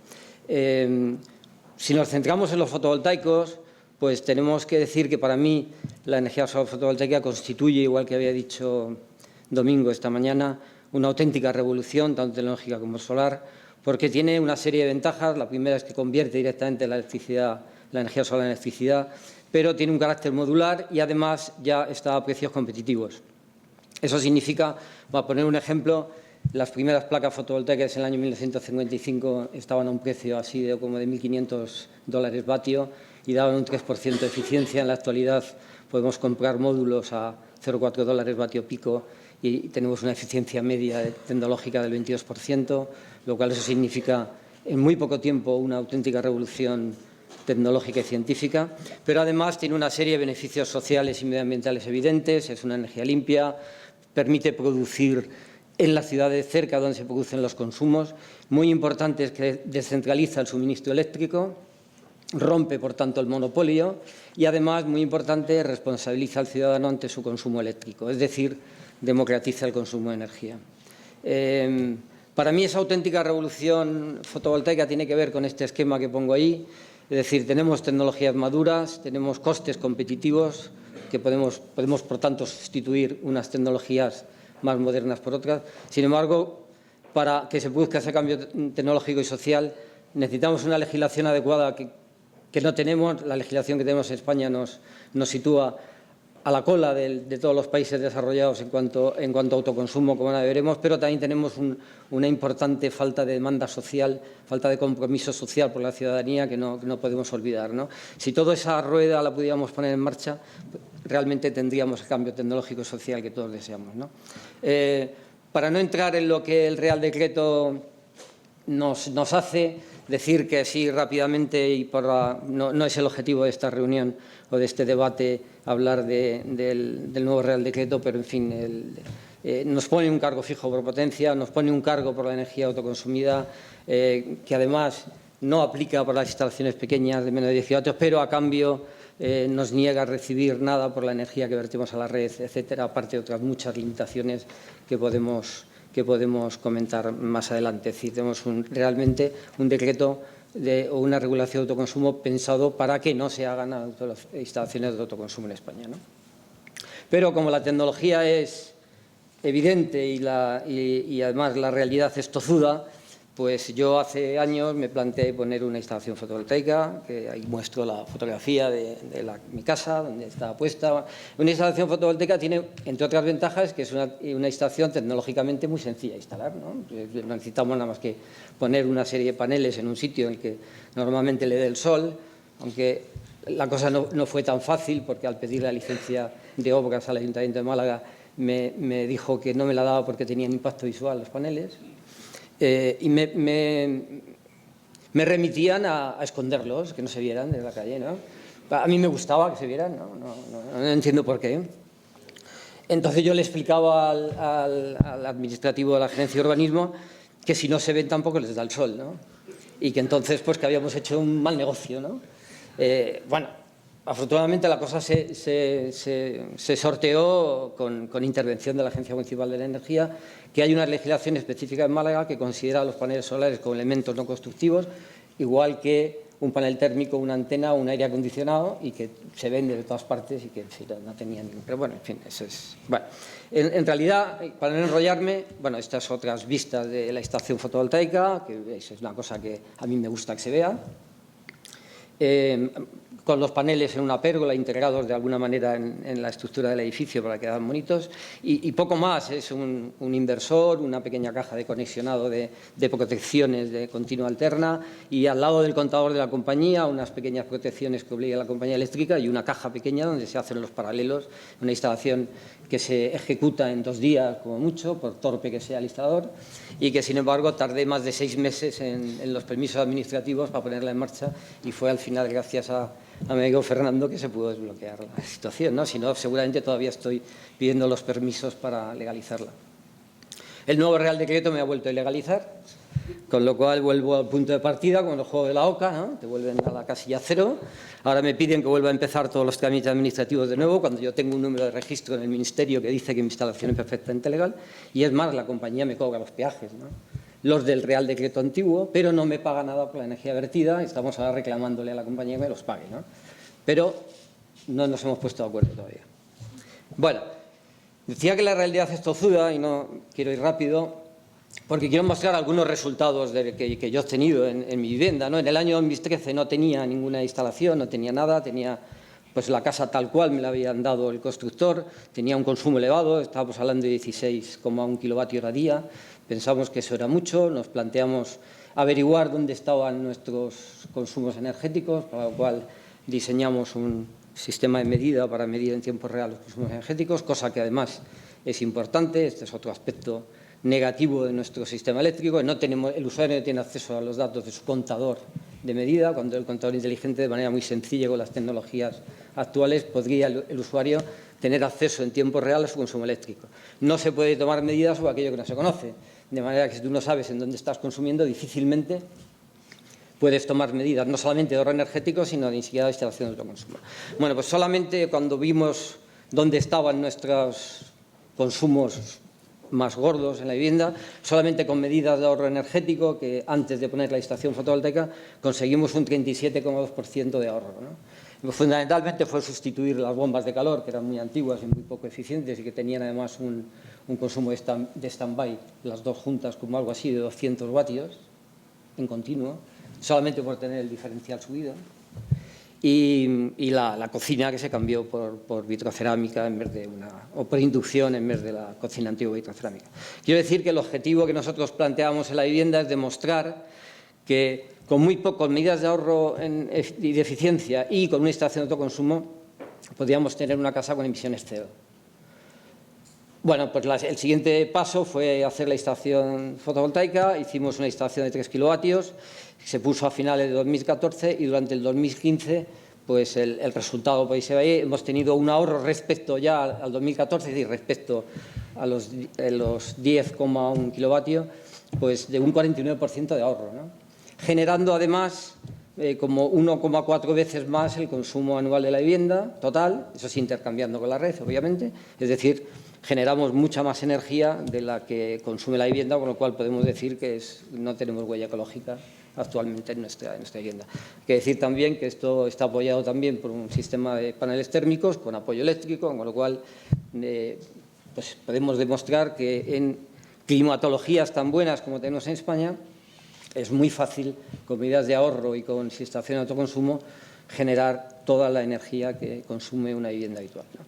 Si nos centramos en los fotovoltaicos, pues tenemos que decir que para mí la energía fotovoltaica constituye, igual que había dicho Domingo esta mañana, una auténtica revolución, tanto tecnológica como solar, porque tiene una serie de ventajas. La primera es que convierte directamente la energía solar en electricidad, pero tiene un carácter modular y además ya está a precios competitivos. Eso significa, para poner un ejemplo, las primeras placas fotovoltaicas en el año 1955 estaban a un precio así de como de $1.500 vatio y daban un 3% de eficiencia. En la actualidad podemos comprar módulos a $0,4 vatio pico y tenemos una eficiencia media tecnológica del 22%, lo cual eso significa en muy poco tiempo una auténtica revolución tecnológica y científica, pero además tiene una serie de beneficios sociales y medioambientales evidentes. Es una energía limpia, permite producir en las ciudades cerca donde se producen los consumos. Muy importante es que descentraliza el suministro eléctrico, rompe, por tanto, el monopolio y, además, muy importante, responsabiliza al ciudadano ante su consumo eléctrico, es decir, democratiza el consumo de energía. Para mí, esa auténtica revolución fotovoltaica tiene que ver con este esquema que pongo ahí. Es decir, tenemos tecnologías maduras, tenemos costes competitivos, que podemos, por tanto, sustituir unas tecnologías más modernas por otras. Sin embargo, para que se produzca ese cambio tecnológico y social, necesitamos una legislación adecuada que no tenemos. La legislación que tenemos en España nos sitúa a la cola de todos los países desarrollados en cuanto a autoconsumo, como ahora veremos, pero también tenemos una importante falta de demanda social, falta de compromiso social por la ciudadanía que no podemos olvidar, ¿no? Si toda esa rueda la pudiéramos poner en marcha, realmente tendríamos el cambio tecnológico y social que todos deseamos, ¿no? Para no entrar en lo que el Real Decreto nos hace, decir que sí rápidamente, y no es el objetivo de esta reunión o de este debate hablar del nuevo Real Decreto, pero en fin, nos pone un cargo fijo por potencia, nos pone un cargo por la energía autoconsumida, que además no aplica para las instalaciones pequeñas de menos de 10 kilovatios, pero a cambio nos niega a recibir nada por la energía que vertemos a la red, etcétera, aparte de otras muchas limitaciones que podemos comentar más adelante. Es decir, tenemos realmente un decreto o una regulación de autoconsumo pensado para que no se hagan instalaciones de autoconsumo en España, ¿no? Pero como la tecnología es evidente y además la realidad es tozuda, pues yo hace años me planteé poner una instalación fotovoltaica, que ahí muestro la fotografía de mi casa, donde está puesta. Una instalación fotovoltaica tiene, entre otras ventajas, que es una instalación tecnológicamente muy sencilla de instalar, ¿no? No necesitamos nada más que poner una serie de paneles en un sitio en el que normalmente le dé el sol, aunque La cosa no fue tan fácil porque al pedir la licencia de obras al Ayuntamiento de Málaga me dijo que no me la daba porque tenían impacto visual los paneles y me remitían a esconderlos, que no se vieran desde la calle, ¿no? A mí me gustaba que se vieran, no entiendo por qué. Entonces yo le explicaba al administrativo de la Gerencia de Urbanismo que si no se ven tampoco les da el sol, ¿no? Y que entonces pues que habíamos hecho un mal negocio, ¿no? Bueno, afortunadamente la cosa se sorteó con intervención de la Agencia Municipal de la Energía, que hay una legislación específica en Málaga que considera a los paneles solares como elementos no constructivos, igual que un panel térmico, una antena, un aire acondicionado, y que se vende de todas partes y que en fin, no tenía ningún... Pero bueno, en fin, eso es... Bueno, en realidad, para no enrollarme, bueno, estas otras vistas de la estación fotovoltaica, que es una cosa que a mí me gusta que se vea, con los paneles en una pérgola integrados de alguna manera en la estructura del edificio para que quedan bonitos y poco más, es un inversor, una pequeña caja de conexionado de protecciones de continua alterna y al lado del contador de la compañía unas pequeñas protecciones que obliga a la compañía eléctrica y una caja pequeña donde se hacen los paralelos, una instalación que se ejecuta en 2 días como mucho, por torpe que sea el instalador, y que sin embargo tardé más de 6 meses en los permisos administrativos para ponerla en marcha y fue al final gracias a mi amigo Fernando que se pudo desbloquear la situación, ¿no? Si no, seguramente todavía estoy pidiendo los permisos para legalizarla. El nuevo Real Decreto me ha vuelto a ilegalizar, con lo cual vuelvo al punto de partida, como en el juego de la oca, ¿no? Te vuelven a la casilla 0. Ahora me piden que vuelva a empezar todos los trámites administrativos de nuevo, cuando yo tengo un número de registro en el Ministerio que dice que mi instalación es perfectamente legal, y es más, la compañía me cobra los peajes, ¿no? Los del Real Decreto antiguo, pero no me paga nada por la energía vertida, estamos ahora reclamándole a la compañía que me los pague, ¿no? Pero no nos hemos puesto de acuerdo todavía. Bueno, decía que la realidad es tozuda y no quiero ir rápido, porque quiero mostrar algunos resultados que yo he obtenido en mi vivienda, ¿no? En el año 2013 no tenía ninguna instalación, no tenía nada, tenía pues la casa tal cual me la habían dado el constructor, tenía un consumo elevado, estábamos hablando de 16,1 kilovatios día, pensamos que eso era mucho, nos planteamos averiguar dónde estaban nuestros consumos energéticos, para lo cual diseñamos un sistema de medida para medir en tiempo real los consumos energéticos, cosa que además es importante, este es otro aspecto negativo de nuestro sistema eléctrico, el usuario no tiene acceso a los datos de su contador de medida, cuando el contador inteligente de manera muy sencilla con las tecnologías actuales podría el usuario tener acceso en tiempo real a su consumo eléctrico. No se puede tomar medidas sobre aquello que no se conoce, de manera que si tú no sabes en dónde estás consumiendo, difícilmente puedes tomar medidas, no solamente de ahorro energético, sino ni siquiera de instalación de autoconsumo. Bueno, pues solamente cuando vimos dónde estaban nuestros consumos más gordos en la vivienda, solamente con medidas de ahorro energético, que antes de poner la estación fotovoltaica conseguimos un 37,2% de ahorro, ¿no? Fundamentalmente fue sustituir las bombas de calor, que eran muy antiguas y muy poco eficientes y que tenían además un consumo de stand-by, las dos juntas como algo así de 200 vatios en continuo, solamente por tener el diferencial subido. Y la cocina que se cambió por vitrocerámica en vez de o por inducción en vez de la cocina antigua vitrocerámica. Quiero decir que el objetivo que nosotros planteamos en la vivienda es demostrar que con muy pocas medidas de ahorro y de eficiencia y con una instalación de autoconsumo podíamos tener una casa con emisiones cero. Bueno, pues el siguiente paso fue hacer la instalación fotovoltaica, hicimos una instalación de 3 kilovatios, se puso a finales de 2014 y durante el 2015 pues el resultado podéis ver ahí, hemos tenido un ahorro respecto ya al 2014, es decir, respecto a los 10,1 kilovatios, pues de un 49% de ahorro, ¿no? Generando además como 1,4 veces más el consumo anual de la vivienda total, eso es intercambiando con la red, obviamente, es decir, generamos mucha más energía de la que consume la vivienda, con lo cual podemos decir que no tenemos huella ecológica actualmente en nuestra vivienda. Hay que decir también que esto está apoyado también por un sistema de paneles térmicos con apoyo eléctrico, con lo cual pues podemos demostrar que en climatologías tan buenas como tenemos en España es muy fácil, con medidas de ahorro y con instalación de autoconsumo, generar toda la energía que consume una vivienda habitual, ¿no?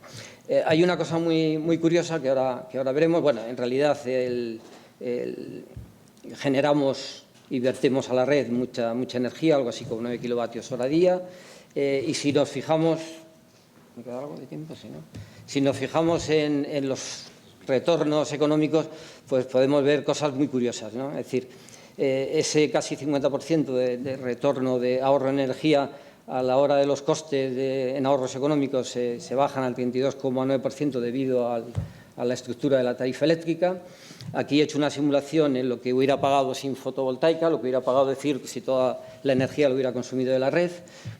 Hay una cosa muy curiosa que ahora veremos. Bueno, en realidad generamos y vertemos a la red mucha energía, algo así como 9 kilovatios hora día. Y si nos fijamos, ¿me queda algo de tiempo? Sí, ¿no? Si nos fijamos en los retornos económicos, pues podemos ver cosas muy curiosas, ¿no? Es decir, ese casi 50% de retorno de ahorro en energía a la hora de los costes en ahorros económicos se bajan al 32,9% debido a la estructura de la tarifa eléctrica. Aquí he hecho una simulación en lo que hubiera pagado sin fotovoltaica, lo que hubiera pagado, decir, si toda la energía lo hubiera consumido de la red,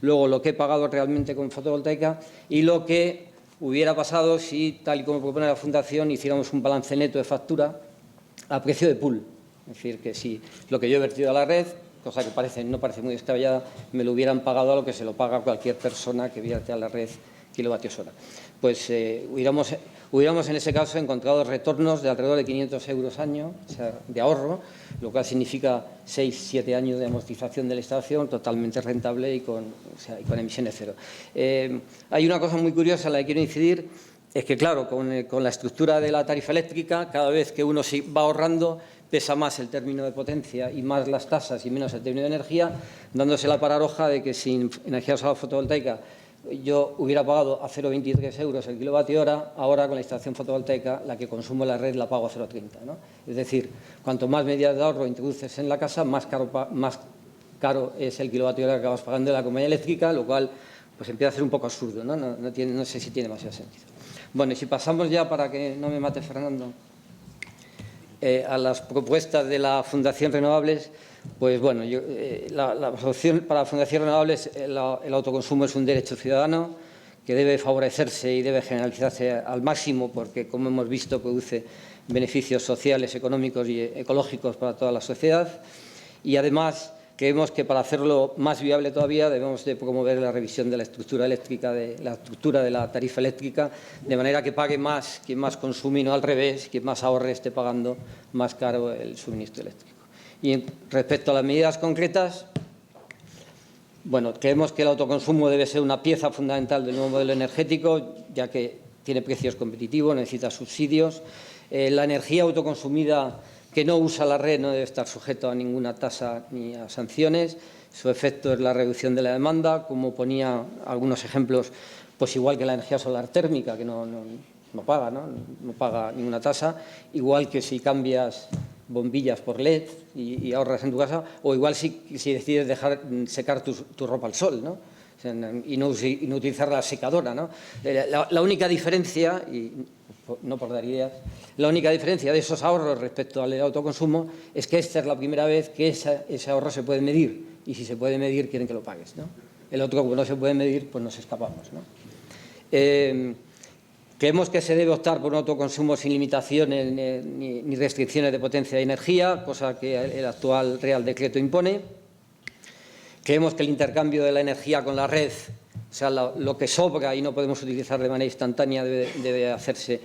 luego lo que he pagado realmente con fotovoltaica y lo que hubiera pasado si, tal y como propone la Fundación, hiciéramos un balance neto de factura a precio de pool. Es decir, que si lo que yo he vertido a la red, cosa que no parece muy descabellada, me lo hubieran pagado a lo que se lo paga cualquier persona que vierte a la red kilovatios hora. Pues hubiéramos en ese caso encontrado retornos de alrededor de 500 euros año, o sea, de ahorro, lo cual significa 6-7 años de amortización de la instalación, totalmente rentable y con emisiones cero. Hay una cosa muy curiosa en la que quiero incidir, es que, claro, con la estructura de la tarifa eléctrica, cada vez que uno va ahorrando, pesa más el término de potencia y más las tasas y menos el término de energía, dándose la paradoja de que sin energía solar fotovoltaica yo hubiera pagado a 0,23 euros el kilovatio hora, ahora con la instalación fotovoltaica la que consumo en la red la pago a 0,30, ¿no? Es decir, cuanto más medidas de ahorro introduces en la casa, más caro es el kilovatio hora que acabas pagando de la compañía eléctrica, lo cual pues empieza a ser un poco absurdo, ¿no? No sé si tiene demasiado sentido. Bueno, y si pasamos ya, para que no me mate Fernando, a las propuestas de la Fundación Renovables, pues bueno, la solución para la Fundación Renovables, el autoconsumo es un derecho ciudadano que debe favorecerse y debe generalizarse al máximo porque, como hemos visto, produce beneficios sociales, económicos y ecológicos para toda la sociedad. Y además creemos que para hacerlo más viable todavía debemos de promover la revisión de la estructura eléctrica, de la tarifa eléctrica, de manera que pague más quien más consume y no al revés, quien más ahorre esté pagando más caro el suministro eléctrico. Y respecto a las medidas concretas, bueno, creemos que el autoconsumo debe ser una pieza fundamental del nuevo modelo energético, ya que tiene precios competitivos, necesita subsidios. La energía autoconsumida que no usa la red no debe estar sujeto a ninguna tasa ni a sanciones. Su efecto es la reducción de la demanda, como ponía algunos ejemplos, pues igual que la energía solar térmica, que no paga ninguna tasa, igual que si cambias bombillas por LED y ahorras en tu casa, o igual si decides dejar secar tu ropa al sol, ¿no? Y no utilizar la secadora, ¿no? La única diferencia, y no por dar ideas, la única diferencia de esos ahorros respecto al autoconsumo es que esta es la primera vez que ese ahorro se puede medir, y si se puede medir quieren que lo pagues, ¿no? El otro, como no se puede medir, pues nos escapamos, ¿no? Creemos que se debe optar por un autoconsumo sin limitaciones ni restricciones de potencia de energía, cosa que el actual Real Decreto impone. Creemos que el intercambio de la energía con la red, o sea, lo que sobra y no podemos utilizar de manera instantánea, debe hacerse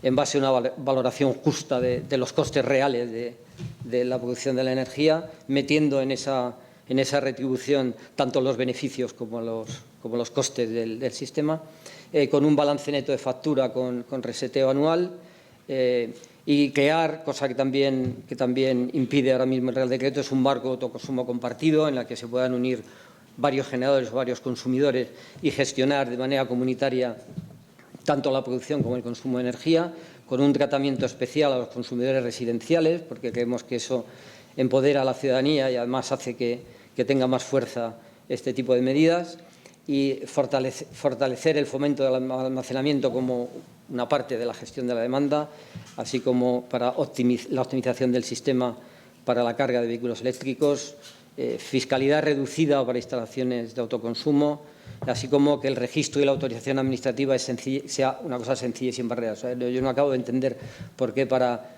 en base a una valoración justa de los costes reales de la producción de la energía, metiendo en esa retribución tanto los beneficios como los costes del sistema, con un balance neto de factura con reseteo anual, y crear, cosa que también impide ahora mismo el Real Decreto, es un marco de autoconsumo compartido en la que se puedan unir varios generadores o varios consumidores y gestionar de manera comunitaria tanto la producción como el consumo de energía, con un tratamiento especial a los consumidores residenciales, porque creemos que eso empodera a la ciudadanía y además hace que tenga más fuerza este tipo de medidas, y fortalecer el fomento del almacenamiento como una parte de la gestión de la demanda, así como para la optimización del sistema para la carga de vehículos eléctricos, fiscalidad reducida para instalaciones de autoconsumo, así como que el registro y la autorización administrativa sea una cosa sencilla y sin barreras. O sea, yo no acabo de entender por qué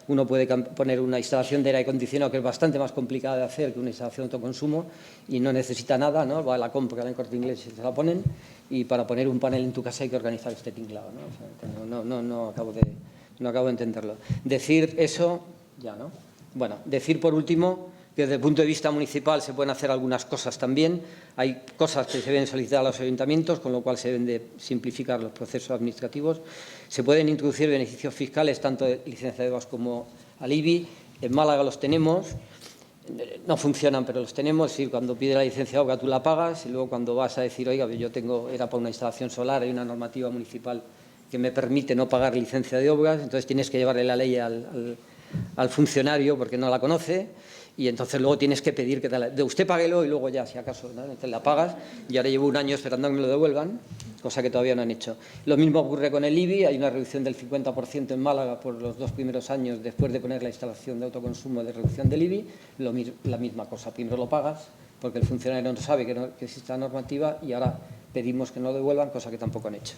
uno puede poner una instalación de aire acondicionado, que es bastante más complicada de hacer que una instalación de autoconsumo, y no necesita nada, ¿no? Va a la compra en el Corte Inglés y se la ponen, y para poner un panel en tu casa hay que organizar este tinglado, ¿no? O sea, no acabo de entenderlo. Decir eso, ya, ¿no? Bueno, decir por último que desde el punto de vista municipal se pueden hacer algunas cosas también. Hay cosas que se deben solicitar a los ayuntamientos, con lo cual se deben de simplificar los procesos administrativos. Se pueden introducir beneficios fiscales tanto de licencia de gas como al IBI. En Málaga los tenemos. no funcionan, pero los tenemos. Es decir, cuando pide la licencia de obra tú la pagas y luego cuando vas a decir, oiga, yo era para una instalación solar, hay una normativa municipal que me permite no pagar licencia de obras, entonces tienes que llevarle la ley al funcionario porque no la conoce y entonces luego tienes que pedir que de usted páguelo y luego ya, si acaso, ¿no? Entonces la pagas y ahora llevo un año esperando que me lo devuelvan, cosa que todavía no han hecho. Lo mismo ocurre con el IBI, hay una reducción del 50% en Málaga por los 2 primeros años después de poner la instalación de autoconsumo de reducción del IBI, la misma cosa, primero lo pagas porque el funcionario no sabe que existe la normativa y ahora pedimos que no lo devuelvan, cosa que tampoco han hecho.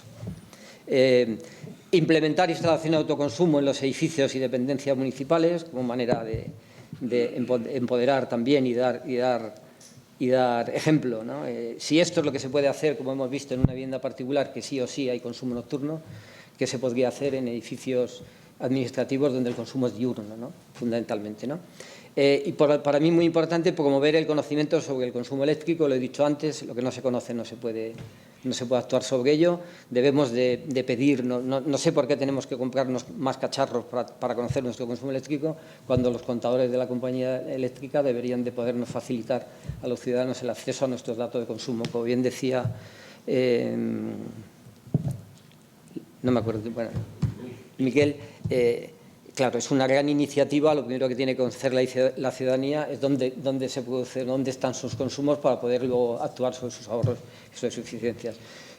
Implementar instalaciones de autoconsumo en los edificios y dependencias municipales como manera de empoderar también y dar ejemplo, ¿no? Si esto es lo que se puede hacer, como hemos visto en una vivienda particular, que sí o sí hay consumo nocturno, que se podría hacer en edificios administrativos donde el consumo es diurno, ¿no? Fundamentalmente, ¿no? Y para mí muy importante promover el conocimiento sobre el consumo eléctrico, lo he dicho antes, lo que no se conoce no se puede actuar sobre ello. Debemos de pedir, no sé por qué tenemos que comprarnos más cacharros para conocer nuestro consumo eléctrico, cuando los contadores de la compañía eléctrica deberían de podernos facilitar a los ciudadanos el acceso a nuestros datos de consumo. Como bien decía, no me acuerdo, bueno, Miguel, claro, es una gran iniciativa. Lo primero que tiene que conocer la ciudadanía es dónde se produce, dónde están sus consumos para poder luego actuar sobre sus ahorros y sobre sus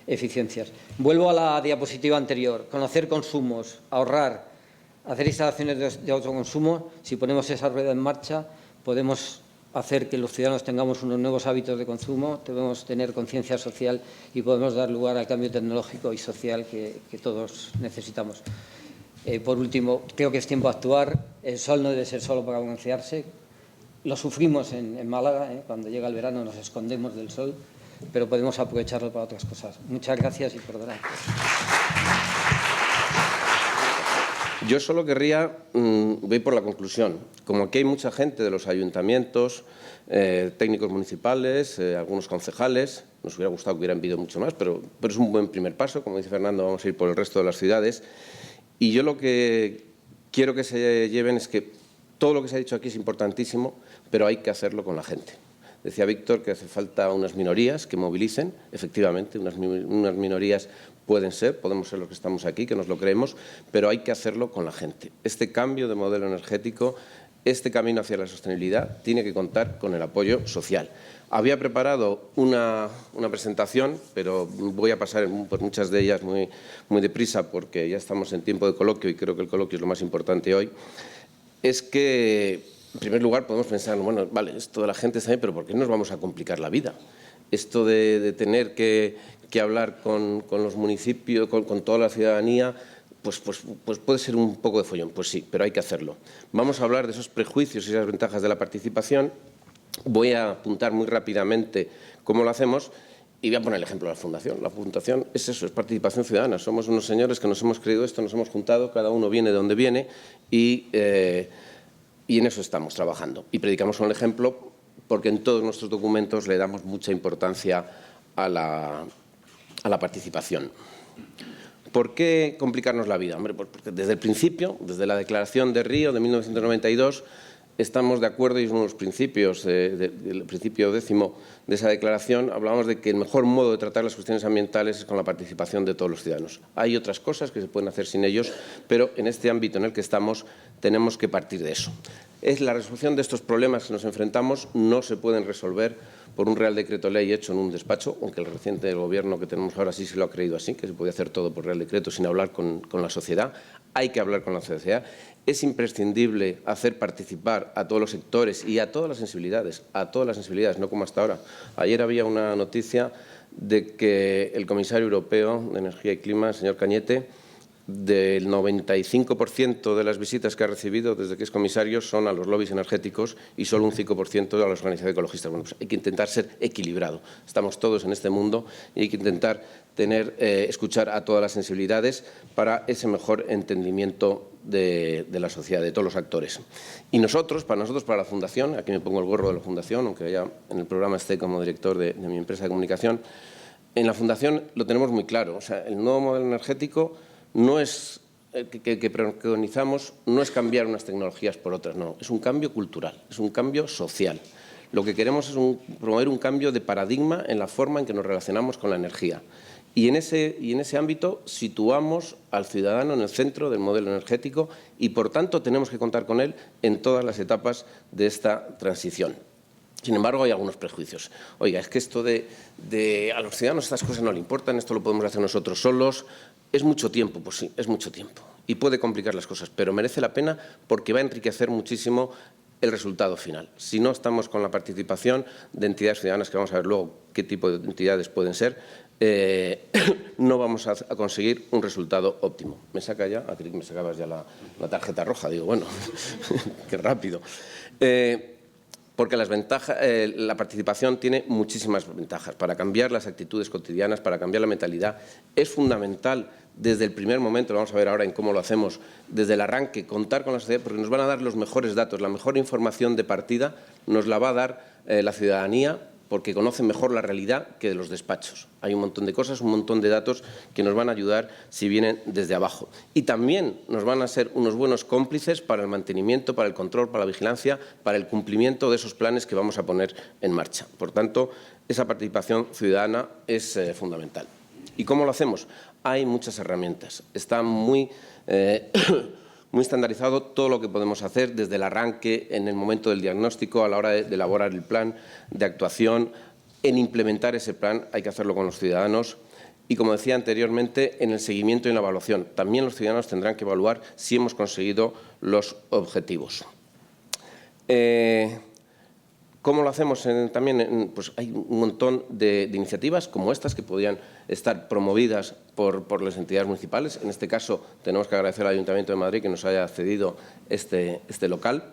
eficiencias. Vuelvo a la diapositiva anterior. Conocer consumos, ahorrar, hacer instalaciones de autoconsumo. Si ponemos esa rueda en marcha, podemos hacer que los ciudadanos tengamos unos nuevos hábitos de consumo, debemos tener conciencia social y podemos dar lugar al cambio tecnológico y social que todos necesitamos. Por último, creo que es tiempo de actuar. El sol no debe ser solo para broncearse. Lo sufrimos en Málaga, cuando llega el verano nos escondemos del sol, pero podemos aprovecharlo para otras cosas. Muchas gracias y perdonad. Yo solo querría, voy por la conclusión, como aquí hay mucha gente de los ayuntamientos, técnicos municipales, algunos concejales, nos hubiera gustado que hubieran habido mucho más, pero es un buen primer paso. Como dice Fernando, vamos a ir por el resto de las ciudades. Y yo lo que quiero que se lleven es que todo lo que se ha dicho aquí es importantísimo, pero hay que hacerlo con la gente. Decía Víctor que hace falta unas minorías que movilicen. Efectivamente, unas minorías podemos ser los que estamos aquí, que nos lo creemos, pero hay que hacerlo con la gente. Este cambio de modelo energético, este camino hacia la sostenibilidad, tiene que contar con el apoyo social. Había preparado una presentación, pero voy a pasar por muchas de ellas muy deprisa porque ya estamos en tiempo de coloquio y creo que el coloquio es lo más importante hoy. Es que, en primer lugar, podemos pensar, bueno, vale, esto de la gente está bien, pero ¿por qué nos vamos a complicar la vida? Esto de tener que hablar con los municipios, con toda la ciudadanía, pues puede ser un poco de follón. Pues sí, pero hay que hacerlo. Vamos a hablar de esos prejuicios y esas ventajas de la participación. Voy a apuntar muy rápidamente cómo lo hacemos y voy a poner el ejemplo de la Fundación. La Fundación es eso, es participación ciudadana. Somos unos señores que nos hemos creído esto, nos hemos juntado, cada uno viene de donde viene y en eso estamos trabajando. Y predicamos con el ejemplo porque en todos nuestros documentos le damos mucha importancia a la participación. ¿Por qué complicarnos la vida? Hombre, pues porque desde el principio, desde la Declaración de Río de 1992, estamos de acuerdo y es uno de los principios, el principio 10º de esa declaración, hablábamos de que el mejor modo de tratar las cuestiones ambientales es con la participación de todos los ciudadanos. Hay otras cosas que se pueden hacer sin ellos, pero en este ámbito en el que estamos tenemos que partir de eso. Es la resolución de estos problemas que nos enfrentamos no se pueden resolver por un Real Decreto Ley hecho en un despacho, aunque el reciente Gobierno que tenemos ahora sí se lo ha creído así, que se puede hacer todo por Real Decreto sin hablar con la sociedad. Hay que hablar con la sociedad. Es imprescindible hacer participar a todos los sectores y a todas las sensibilidades, no como hasta ahora. Ayer había una noticia de que el comisario europeo de Energía y Clima, el señor Cañete, del 95% de las visitas que ha recibido desde que es comisario son a los lobbies energéticos y solo un 5% a las organizaciones ecologistas. Bueno, pues hay que intentar ser equilibrado. Estamos todos en este mundo y hay que intentar escuchar a todas las sensibilidades para ese mejor entendimiento de la sociedad, de todos los actores. Y para nosotros, para la Fundación, aquí me pongo el gorro de la Fundación, aunque ya en el programa esté como director de mi empresa de comunicación, en la Fundación lo tenemos muy claro. O sea, el nuevo modelo energético no es que preconizamos no es cambiar unas tecnologías por otras, no, es un cambio cultural, es un cambio social. Lo que queremos es promover un cambio de paradigma en la forma en que nos relacionamos con la energía. Y en ese ámbito situamos al ciudadano en el centro del modelo energético y, por tanto, tenemos que contar con él en todas las etapas de esta transición. Sin embargo, hay algunos prejuicios. Oiga, es que esto a los ciudadanos estas cosas no le importan, esto lo podemos hacer nosotros solos. ¿Es mucho tiempo? Pues sí, es mucho tiempo. Y puede complicar las cosas, pero merece la pena porque va a enriquecer muchísimo el resultado final. Si no estamos con la participación de entidades ciudadanas, que vamos a ver luego qué tipo de entidades pueden ser, no vamos a conseguir un resultado óptimo. Me saca ya, creí que me sacabas ya la tarjeta roja, digo, bueno, qué rápido. Porque la participación tiene muchísimas ventajas. Para cambiar las actitudes cotidianas, para cambiar la mentalidad, es fundamental desde el primer momento, lo vamos a ver ahora en cómo lo hacemos, desde el arranque, contar con la sociedad, porque nos van a dar los mejores datos, la mejor información de partida nos la va a dar la ciudadanía, porque conoce mejor la realidad que de los despachos. Hay un montón de cosas, un montón de datos que nos van a ayudar si vienen desde abajo. Y también nos van a ser unos buenos cómplices para el mantenimiento, para el control, para la vigilancia, para el cumplimiento de esos planes que vamos a poner en marcha. Por tanto, esa participación ciudadana es fundamental. ¿Y cómo lo hacemos? Hay muchas herramientas. Está muy estandarizado todo lo que podemos hacer desde el arranque, en el momento del diagnóstico, a la hora de elaborar el plan de actuación. En implementar ese plan hay que hacerlo con los ciudadanos y, como decía anteriormente, en el seguimiento y en la evaluación. También los ciudadanos tendrán que evaluar si hemos conseguido los objetivos. ¿Cómo lo hacemos? También pues hay un montón de iniciativas como estas que podrían estar promovidas por las entidades municipales. En este caso, tenemos que agradecer al Ayuntamiento de Madrid que nos haya cedido este local.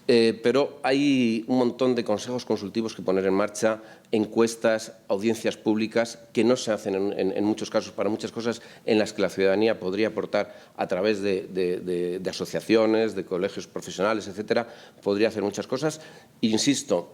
Pero hay un montón de consejos consultivos que poner en marcha, encuestas, audiencias públicas, que no se hacen en muchos casos para muchas cosas en las que la ciudadanía podría aportar a través de asociaciones, de colegios profesionales, etcétera, podría hacer muchas cosas. E insisto,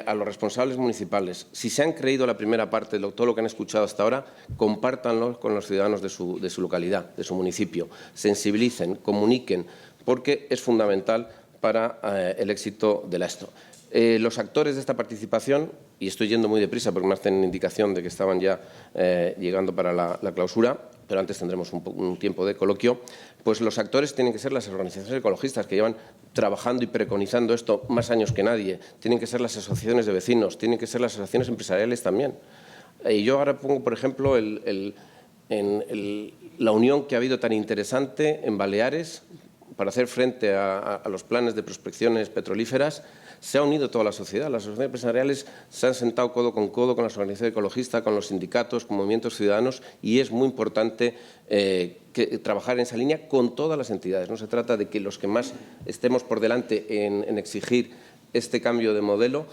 a los responsables municipales, si se han creído la primera parte de todo lo que han escuchado hasta ahora, compártanlo con los ciudadanos de su localidad, de su municipio, sensibilicen, comuniquen, porque es fundamental para el éxito de esto. Los actores de esta participación, y estoy yendo muy deprisa porque me hacen indicación de que estaban ya llegando para la clausura, pero antes tendremos un tiempo de coloquio, pues los actores tienen que ser las organizaciones ecologistas que llevan trabajando y preconizando esto más años que nadie, tienen que ser las asociaciones de vecinos, tienen que ser las asociaciones empresariales también. Y yo ahora pongo, por ejemplo, la unión que ha habido tan interesante en Baleares para hacer frente a los planes de prospecciones petrolíferas. Se ha unido toda la sociedad. Las asociaciones empresariales se han sentado codo con las organizaciones ecologistas, con los sindicatos, con movimientos ciudadanos, y es muy importante trabajar en esa línea con todas las entidades. No se trata de que los que más estemos por delante en exigir este cambio de modelo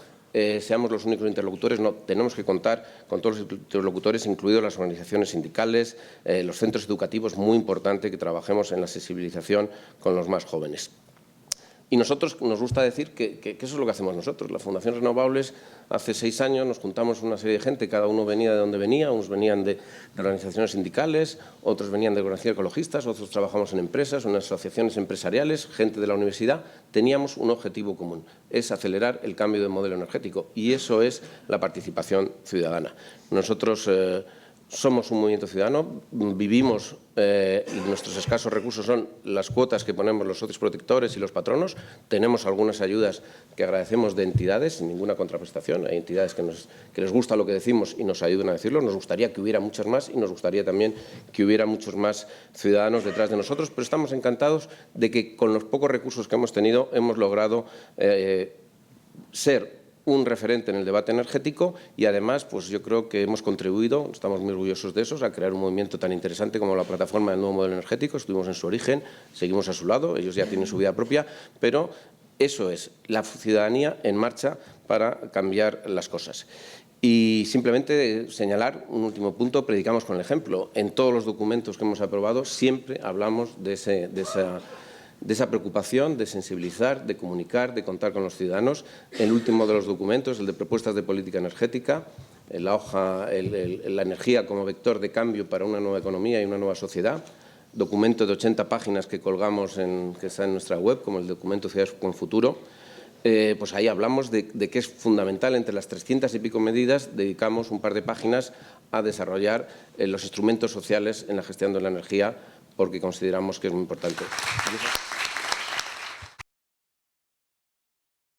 seamos los únicos interlocutores. No, tenemos que contar con todos los interlocutores, incluidas las organizaciones sindicales, los centros educativos. Muy importante que trabajemos en la sensibilización con los más jóvenes. Y nosotros nos gusta decir que eso es lo que hacemos nosotros. La Fundación Renovables, hace 6 años nos juntamos una serie de gente, cada uno venía de donde venía, unos venían de organizaciones sindicales, otros venían de organizaciones ecologistas, otros trabajamos en empresas, en asociaciones empresariales, gente de la universidad. Teníamos un objetivo común, es acelerar el cambio de modelo energético, y eso es la participación ciudadana. Nosotros somos un movimiento ciudadano, vivimos, y nuestros escasos recursos son las cuotas que ponemos los socios protectores y los patronos. Tenemos algunas ayudas que agradecemos de entidades sin ninguna contraprestación. Hay entidades que les gusta lo que decimos y nos ayudan a decirlo. Nos gustaría que hubiera muchas más y nos gustaría también que hubiera muchos más ciudadanos detrás de nosotros, pero estamos encantados de que con los pocos recursos que hemos tenido hemos logrado ser un referente en el debate energético y, además, pues yo creo que hemos contribuido, estamos muy orgullosos de eso, a crear un movimiento tan interesante como la Plataforma del Nuevo Modelo Energético. Estuvimos en su origen, seguimos a su lado, ellos ya tienen su vida propia, pero eso es la ciudadanía en marcha para cambiar las cosas. Y simplemente señalar un último punto, predicamos con el ejemplo. En todos los documentos que hemos aprobado siempre hablamos de esa preocupación de sensibilizar, de comunicar, de contar con los ciudadanos. El último de los documentos, el de propuestas de política energética, la hoja, la energía como vector de cambio para una nueva economía y una nueva sociedad. documento de 80 páginas que colgamos, que está en nuestra web, como el documento Ciudades con Futuro, pues ahí hablamos de que es fundamental, entre las 300 y pico medidas, dedicamos un par de páginas a desarrollar los instrumentos sociales en la gestión de la energía, porque consideramos que es muy importante.